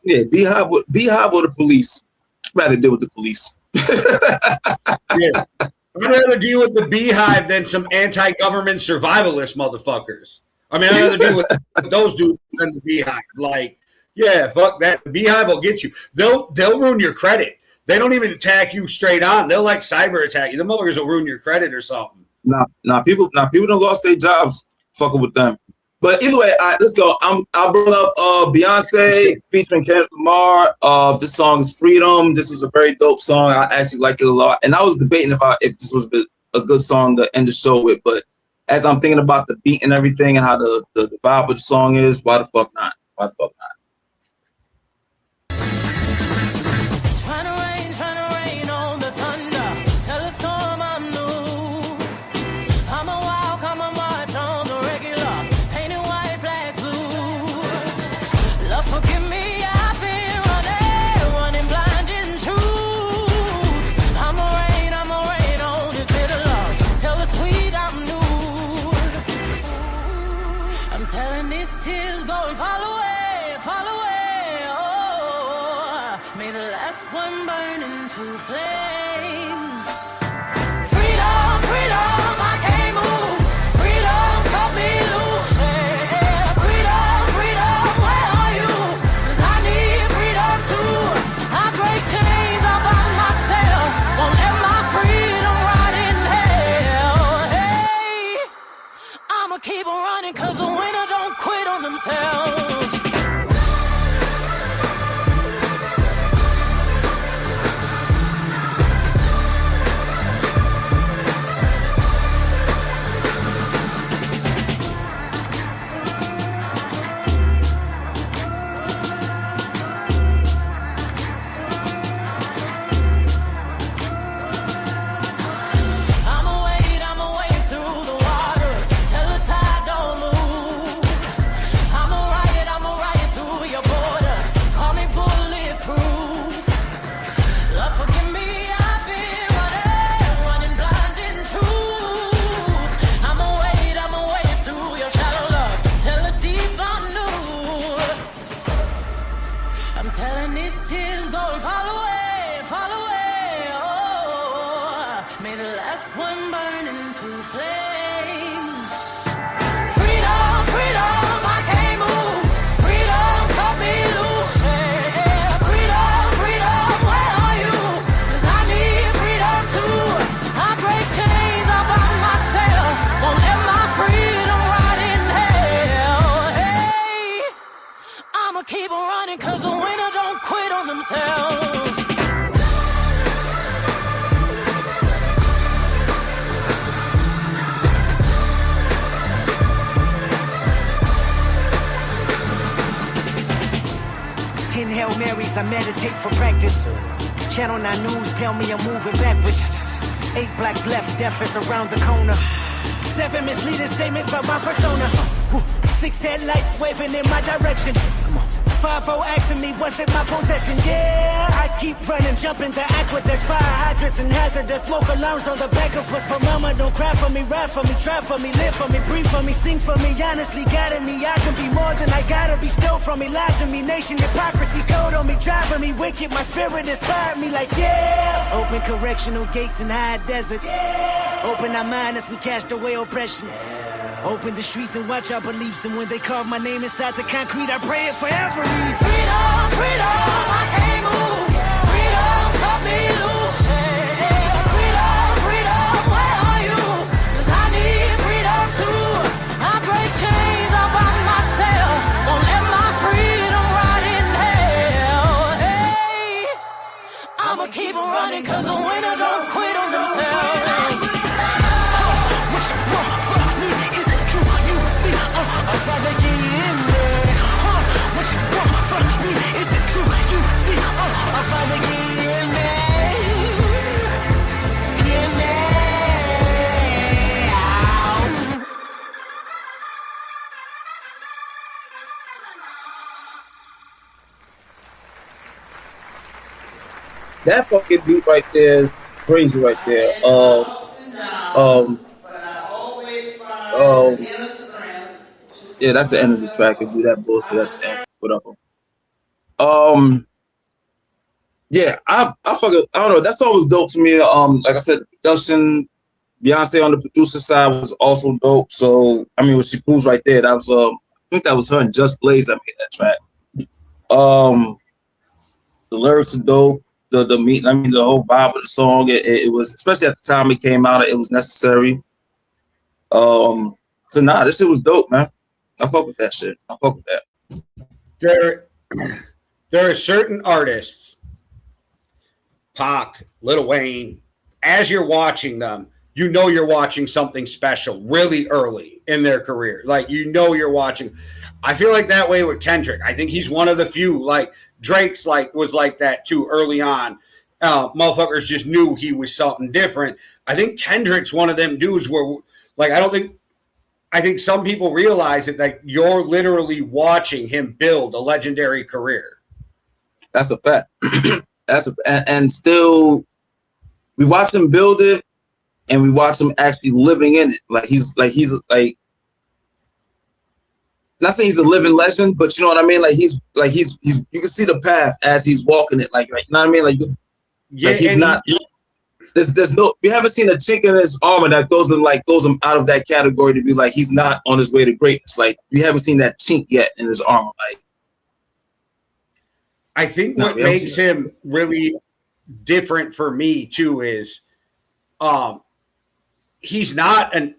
Yeah, Beehive or the police. I'd rather deal with the police. Yeah. I'd rather deal with the Beehive than some anti-government survivalist motherfuckers. I mean, I'd rather deal with those dudes than the Beehive. Like, yeah, fuck that. The Beehive will get you. They'll ruin your credit. They don't even attack you straight on. They'll like cyber attack you. The motherfuckers will ruin your credit or something. Nah, people done lost their jobs fucking with them. But either way, let's go. I brought up Beyonce featuring Kendrick Lamar. This song is Freedom. This was a very dope song. I actually like it a lot. And I was debating if this was a good song to end the show with. But as I'm thinking about the beat and everything and how the vibe of the song is, why the fuck not? Why the fuck not? Keep on running, cause the winner don't quit on themselves. I'm telling these tears go and fall away, fall away. Oh, may the last one burn into flames. Freedom, freedom, I can't move. Freedom, cut me loose. Yeah. Freedom, freedom, where are you? 'Cause I need freedom too. I break chains all by myself. Won't let my freedom rot in hell. Hey, I'ma keep on running 'cause the winner don't quit on themselves. 10 Hail Marys, I meditate for practice. Channel 9 News tell me I'm moving backwards. 8 blacks left, death is around the corner. 7 misleading statements about my persona. 6 headlights waving in my direction. Come on. 5-0 asking me what's in my possession. Yeah, I keep running, jumping the aqueducts, fire hydrants and hazardous smoke alarms on the back of us. But mama, don't cry for me, ride for me, try for me, live for me, breathe for me, sing for me. Honestly, guiding me, I can be more than I gotta be. Stole from me, lied to me, nation hypocrisy, code on me, driving me wicked. My spirit inspired me like yeah. Open correctional gates in high desert. Yeah. Open our mind as we cast away oppression. Open the streets and watch our beliefs. And when they carve my name inside the concrete, I pray it forever reads. Freedom, freedom, I can't move. Freedom, cut me loose. Yeah. Freedom, freedom, where are you? 'Cause I need freedom too. I break chains all by myself. Won't let my freedom rot in hell. Hey, I'ma keep on running 'cause the winner don't quit on themselves. What you want from me? Is it true? You see, I'm trying to get in there. What you want from me? Is it true? You see, I'm trying to get in there. In there. That fucking beat right there is crazy right there. Yeah, that's the end of the track. If do that bullshit, that's the end. Whatever. Yeah, I fucking, I don't know. That song was dope to me. Like I said, production, Beyonce on the producer side was also dope. So I mean, when she proves right there, that was I think that was her and Just Blaze that made that track. The lyrics are dope. The whole vibe of the song. It was, especially at the time it came out, it was necessary. So nah, this shit was dope, man. I fuck with that shit. I fuck with that. There are certain artists, Pac, Lil Wayne, as you're watching them, you know you're watching something special really early in their career. Like, you know you're watching. I feel like that way with Kendrick. I think he's one of the few. Like, Drake's was like that too early on. Motherfuckers just knew he was something different. I think Kendrick's one of them dudes where, like, I think some people realize that, like, you're literally watching him build a legendary career. That's a fact. And still, we watch him build it, and we watch him actually living in it. He's not saying he's a living legend, but you know what I mean. He's you can see the path as he's walking it. Like you know what I mean. He's not. There's no. We haven't seen a chink in his armor that goes him out of that category to be like he's not on his way to greatness. Like, we haven't seen that chink yet in his armor. Like, I think what makes him really different for me too is, he's not an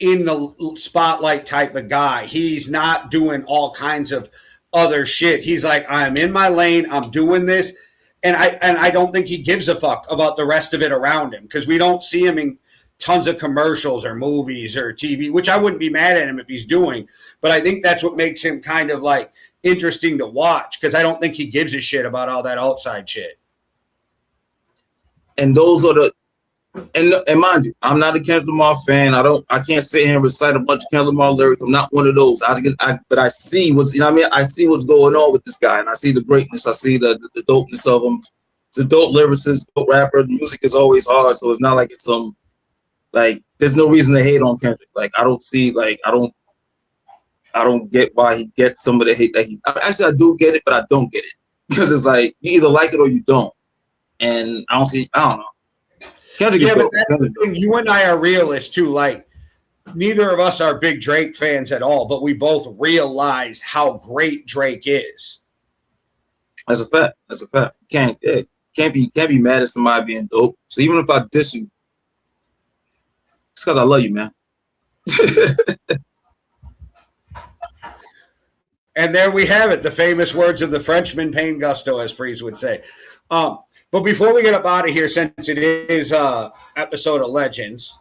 in the spotlight type of guy. He's not doing all kinds of other shit. He's like, I'm in my lane. I'm doing this. And I don't think he gives a fuck about the rest of it around him, because we don't see him in tons of commercials or movies or TV, which I wouldn't be mad at him if he's doing. But I think that's what makes him kind of like interesting to watch, because I don't think he gives a shit about all that outside shit. And those are and mind you, I'm not a Kendrick Lamar fan. I can't sit here and recite a bunch of Kendrick Lamar lyrics. I'm not one of those. But I see what's, you know what I mean? I see what's going on with this guy, and I see the greatness. I see the dopeness of him. It's a dope lyricist, dope rapper. The music is always hard, so it's not like it's some, like, there's no reason to hate on Kendrick. Like, I don't get why he gets some of the hate that he. Actually, I do get it, but I don't get it. because it's like you either like it or you don't. And I don't know. Kendrick is but that's the thing. You and I are realists too. Like, neither of us are big Drake fans at all, but we both realize how great Drake is. That's a fact. That's a fact. Can't be mad at somebody being dope. So even if I diss you, it's because I love you, man. And there we have it, the famous words of the Frenchman, Pain Gusto, as Freeze would say. But before we get up out of here, since it is episode of Legends,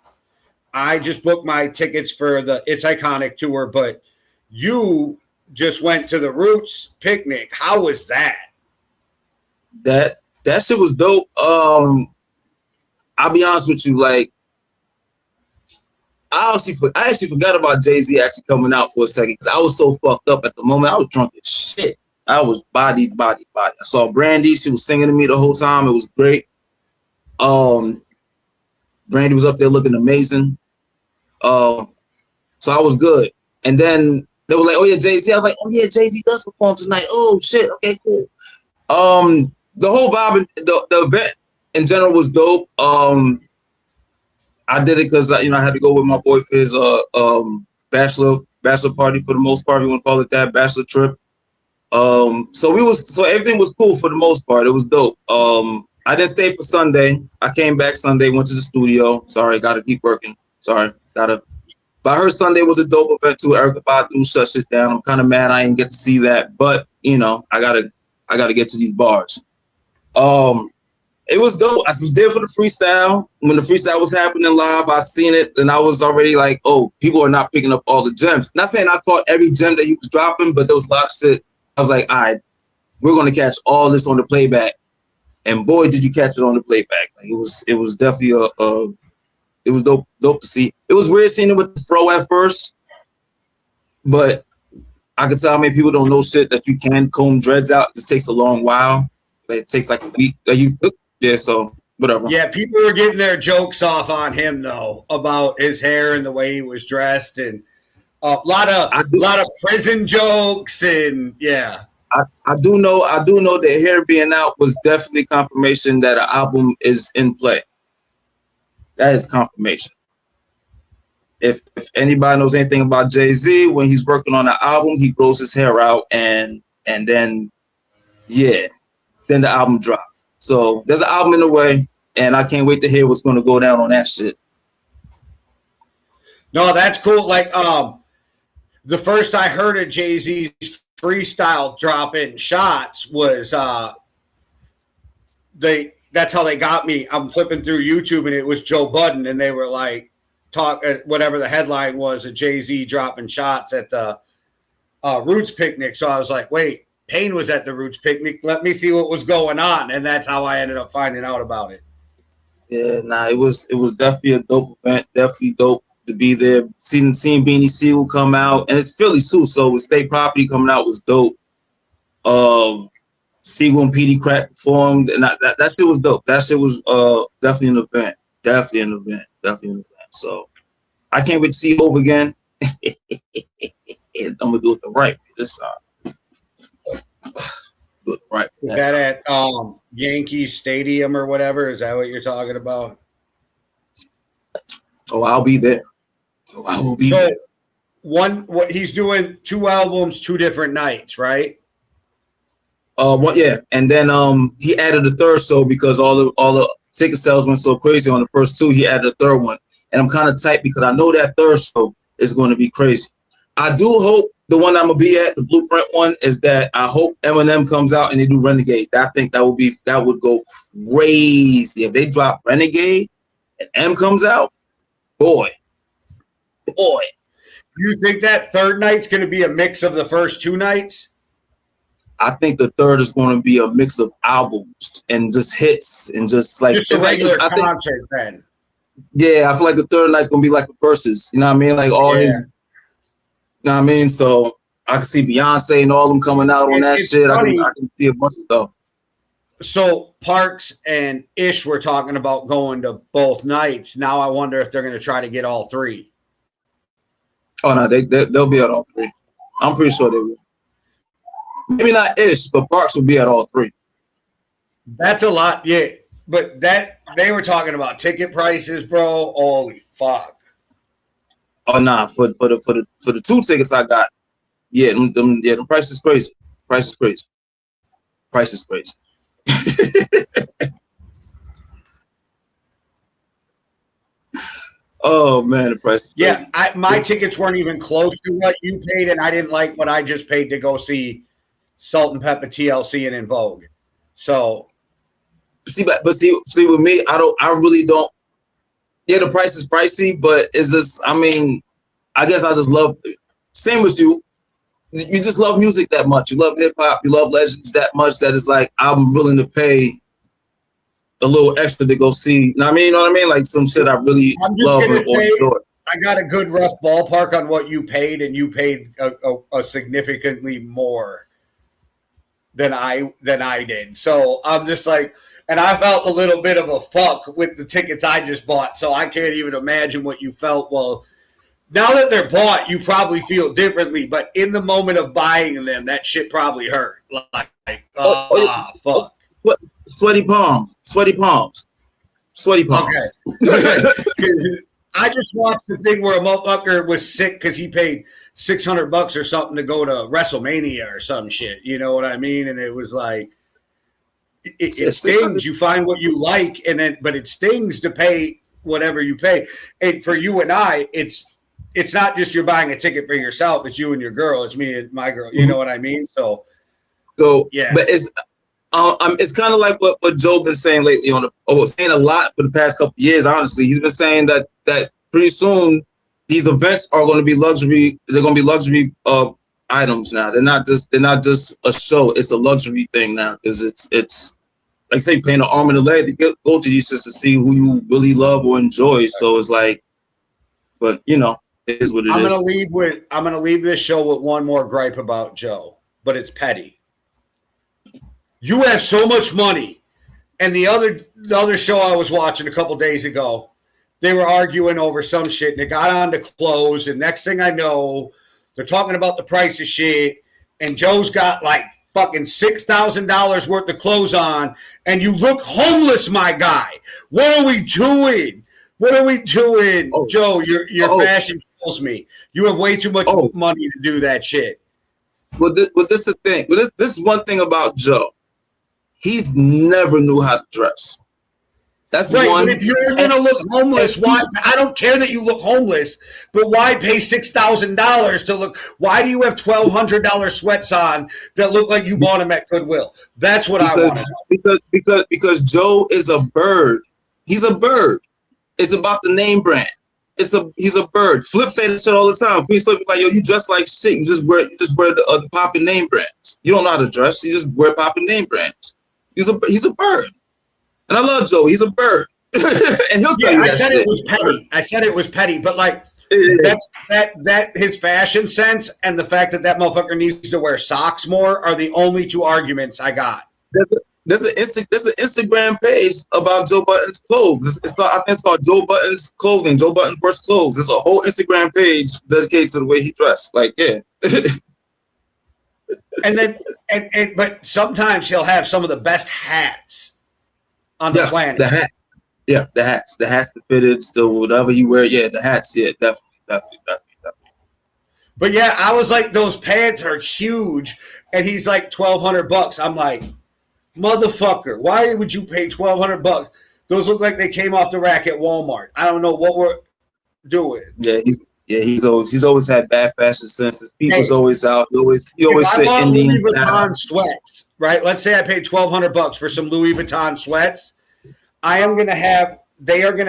I just booked my tickets for the It's Iconic tour, but you just went to the Roots picnic. How was that? That shit was dope. I'll be honest with you, like, I actually forgot about Jay-Z actually coming out for a second because I was so fucked up at the moment. I was drunk as shit. I was body. I saw Brandy. She was singing to me the whole time. It was great. Brandy was up there looking amazing. So I was good. And then they were like, "Oh yeah, Jay-Z." I was like, "Oh yeah, Jay-Z does perform tonight." Oh shit. Okay, cool. The whole vibe, the event in general was dope. I did it because I had to go with my boy for his bachelor party for the most part. We want to call it that, bachelor trip. So everything was cool for the most part. It was dope. I didn't stay for Sunday. I came back Sunday, went to the studio. Sorry, gotta keep working. But I heard Sunday was a dope event too. Erykah Badu shut shit down. I'm kind of mad I didn't get to see that, but I gotta get to these bars. It was dope. I was there for the freestyle. When the freestyle was happening live, I seen it, and I was already like, oh, people are not picking up all the gems. Not saying I caught every gem that he was dropping, but there was a lot of shit. I was like, all right, we're going to catch all this on the playback. And boy, did you catch it on the playback. Like, it was definitely it was dope to see. It was weird seeing it with the fro at first, but I could tell how many people don't know shit that you can comb dreads out. It just takes a long while. It takes like a week. Yeah, so whatever. Yeah, people were getting their jokes off on him though about his hair and the way he was dressed, and a lot of prison jokes, and yeah. I do know that hair being out was definitely confirmation that an album is in play. That is confirmation. If anybody knows anything about Jay-Z, when he's working on an album, he grows his hair out and then the album drops. So there's an album in the way, and I can't wait to hear what's going to go down on that shit. No, that's cool. Like, the first I heard of Jay-Z's freestyle dropping shots was that's how they got me. I'm flipping through YouTube, and it was Joe Budden, and they were like whatever the headline was of Jay-Z dropping shots at the Roots picnic. So I was like, wait. Payne was at the Roots picnic. Let me see what was going on, and that's how I ended up finding out about it. Yeah, it was definitely a dope event. Definitely dope to be there. Seeing Beanie Siegel come out, and it's Philly too, so with State Property coming out was dope. Siegel and PD Crack performed, and that shit was dope. That shit was definitely an event. Definitely an event. So I can't wait to see Hov again. I'm gonna do it the right way this time. Right. Is that at Yankee Stadium or whatever? Is that what you're talking about? Oh, I'll be there. I will be there. What he's doing 2 albums, 2 different nights, right? Yeah, and then he added a third show because all the ticket sales went so crazy on the first 2. He added a third one, and I'm kind of tight because I know that third show is going to be crazy. I do hope the one I'm gonna be at, the Blueprint one, is that I hope Eminem comes out and they do Renegade. I think that would go crazy if they drop Renegade and M comes out. Boy. You think that third night's gonna be a mix of the first 2 nights? I think the third is going to be a mix of albums and just hits and just like just a regular concert then. Yeah, I feel like the third night's gonna be like the verses. You know what I mean? Like all his. You know what I mean? So I can see Beyonce and all them coming out on that shit. I can see a bunch of stuff. So Parks and Ish were talking about going to both nights. Now I wonder if they're going to try to get all 3. Oh no, they'll be at all 3. I'm pretty sure they will. Maybe not Ish, but Parks would be at all three. That's a lot, yeah. But that they were talking about ticket prices, bro. Holy fuck! Oh nah, for the 2 tickets I got, the price is crazy. Price is crazy. Price is crazy. Oh man, the price. Yeah, my tickets weren't even close to what you paid, and I didn't like what I just paid to go see Salt and Pepper, TLC, and In Vogue. So, see with me, I really don't. Yeah, the price is pricey, but it's just, I mean, I guess I just love. Same with you. You just love music that much. You love hip hop. You love legends that much that it's like I'm willing to pay a little extra to go see. You know what I mean? Like some shit I really love or enjoy. I got a good rough ballpark on what you paid, and you paid a significantly more than I did. So I'm just like, and I felt a little bit of a fuck with the tickets I just bought. So I can't even imagine what you felt. Well, now that they're bought, you probably feel differently. But in the moment of buying them, that shit probably hurt. Like fuck. What? Sweaty palms. Okay. I just watched the thing where a motherfucker was sick because he paid $600 or something to go to WrestleMania or some shit. You know what I mean? And it was like, it stings. You find what you like, but it stings to pay whatever you pay. And for you and I, it's not just you're buying a ticket for yourself. It's you and your girl. It's me and my girl. You know what I mean? So yeah. But it's kind of like what Joe been saying lately saying a lot for the past couple of years. Honestly, he's been saying that pretty soon these events are going to be luxury. They're going to be luxury items now. They're not just a show. It's a luxury thing now because it's like say paying an arm and a leg to go to these just to see who you really love or enjoy. So it's like, but you know, it is what it is. I'm gonna leave this show with one more gripe about Joe, but it's petty. You have so much money. And the other show I was watching a couple days ago, they were arguing over some shit, and it got on to clothes. And next thing I know, they're talking about the price of shit, and Joe's got like fucking $6,000 worth of clothes on, and you look homeless, my guy. What are we doing? Oh. Joe, your fashion kills me. You have way too much money to do that shit. Well, this is the thing. This is one thing about Joe. He's never knew how to dress. That's right, one. But if you're gonna look homeless, why? I don't care that you look homeless, but why pay $6,000 to look? Why do you have $1,200 sweats on that look like you bought them at Goodwill? That's what I want to know. Because Joe is a bird. He's a bird. It's about the name brand. He's a bird. Flip say that shit all the time. Please Flip like, yo, you dress like shit. You just wear the popping name brands. You don't know how to dress. You just wear popping name brands. He's a bird, and I love Joe. He's a bird, and he'll tell you that shit. I said it was petty, but like that his fashion sense and the fact that motherfucker needs to wear socks more are the only two arguments I got. There's an Instagram page about Joe Budden's clothes. I think it's called Joe Budden's Clothing. Joe Budden First Clothes. There's a whole Instagram page dedicated to the way he dressed. Like, yeah. And then, but sometimes he'll have some of the best hats on the planet. The hats, the fitted, still whatever you wear. Yeah, the hats. Yeah, definitely. But yeah, I was like, those pants are huge, and he's like $1,200. I'm like, motherfucker, why would you pay $1,200? Those look like they came off the rack at Walmart. I don't know what we're doing. He's always had bad fashion sense. People's always out. He always said Indian Louis Vuitton sweats, right? Let's say I paid $1,200 for some Louis Vuitton sweats. They are gonna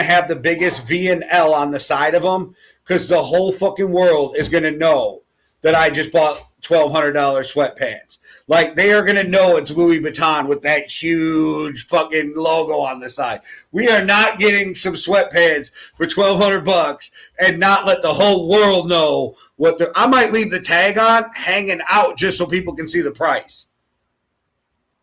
have the biggest V and L on the side of them because the whole fucking world is gonna know that I just bought $1,200 sweatpants. Like, they are going to know it's Louis Vuitton with that huge fucking logo on the side. We are not getting some sweatpants for $1,200 and not let the whole world know what I might leave the tag on hanging out just so people can see the price.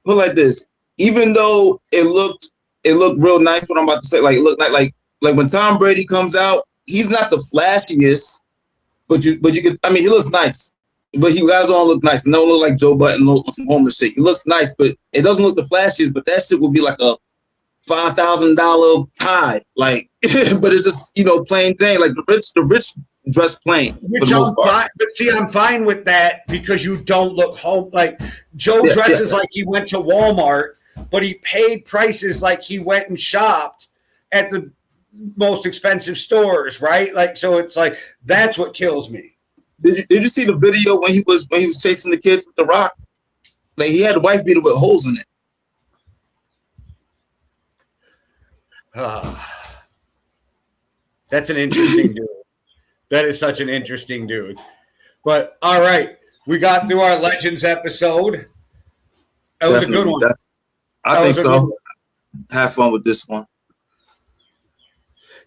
Put like this, even though it looked real nice, what I'm about to say, like, look like when Tom Brady comes out, he's not the flashiest, but you could, I mean, he looks nice. But you guys all look nice. No one look like Joe Budden on some homeless shit. He looks nice, but it doesn't look the flashiest. But that shit would be like a $5,000 tie, like. But it's just plain Jane. Like the rich dress plain. For the most part. But see, I'm fine with that because you don't look home. Like Joe dresses like he went to Walmart, but he paid prices like he went and shopped at the most expensive stores, right? Like, so it's like that's what kills me. Did you see the video when he was chasing the kids with the rock? Like he had a wife beater with holes in it. That's an interesting dude. That is such an interesting dude. But all right, we got through our Legends episode. That was a good one. I think so. Have fun with this one.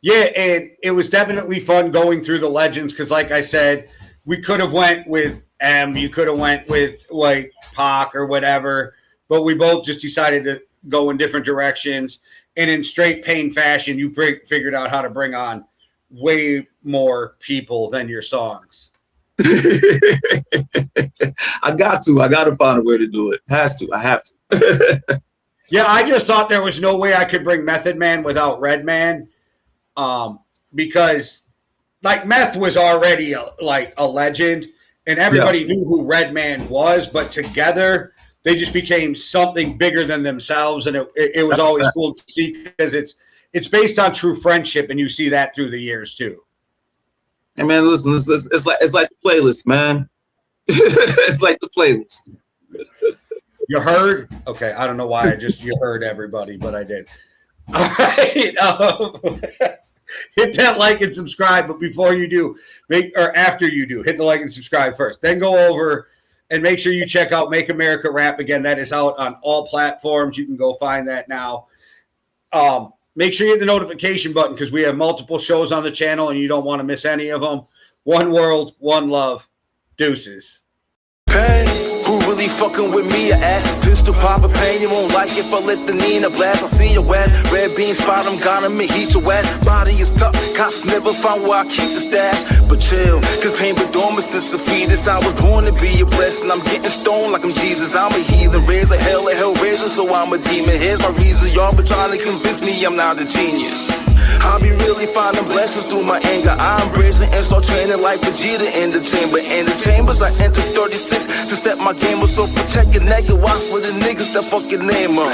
Yeah, and it was definitely fun going through the Legends because, like I said, we could have went with you could have went with like Pac or whatever, but we both just decided to go in different directions. And in straight Pain fashion, you figured out how to bring on way more people than your songs. I got to find a way to do it. I have to. Yeah, I just thought there was no way I could bring Method Man without Redman, because like Meth was already a legend, and everybody knew who Redman was, but together they just became something bigger than themselves, and it was always cool to see because it's based on true friendship, and you see that through the years too. Hey man, listen, it's like the playlist, man. It's like the playlist. You heard? Okay, I don't know why you heard everybody, but I did. All right. Hit that like and subscribe, but before you do, after you do, hit the like and subscribe first. Then go over and make sure you check out Make America Rap Again. That is out on all platforms. You can go find that now. Make sure you hit the notification button because we have multiple shows on the channel and you don't want to miss any of them. One world, one love. Deuces. Hey, who really fucking with me? I ass pistol pop a pain. You won't like if I let the Nina blast. I see your ass. Red bean spot, I'm gonna make heat your ass. Body is tough. Cops never found where I keep the stash. But chill, cause pain been dormant since the fetus. I was born to be a blessing. I'm getting stoned like I'm Jesus. I'm a heathen. Raised a hellraiser, so I'm a demon. Here's my reason. Y'all been trying to convince me I'm not a genius. I'll be really finding blessings through my anger. I embrace it and start training like Vegeta in the chamber. In the chambers, I entered 36 to step my game up. So protect your nigga, watch for the niggas that fucking name up.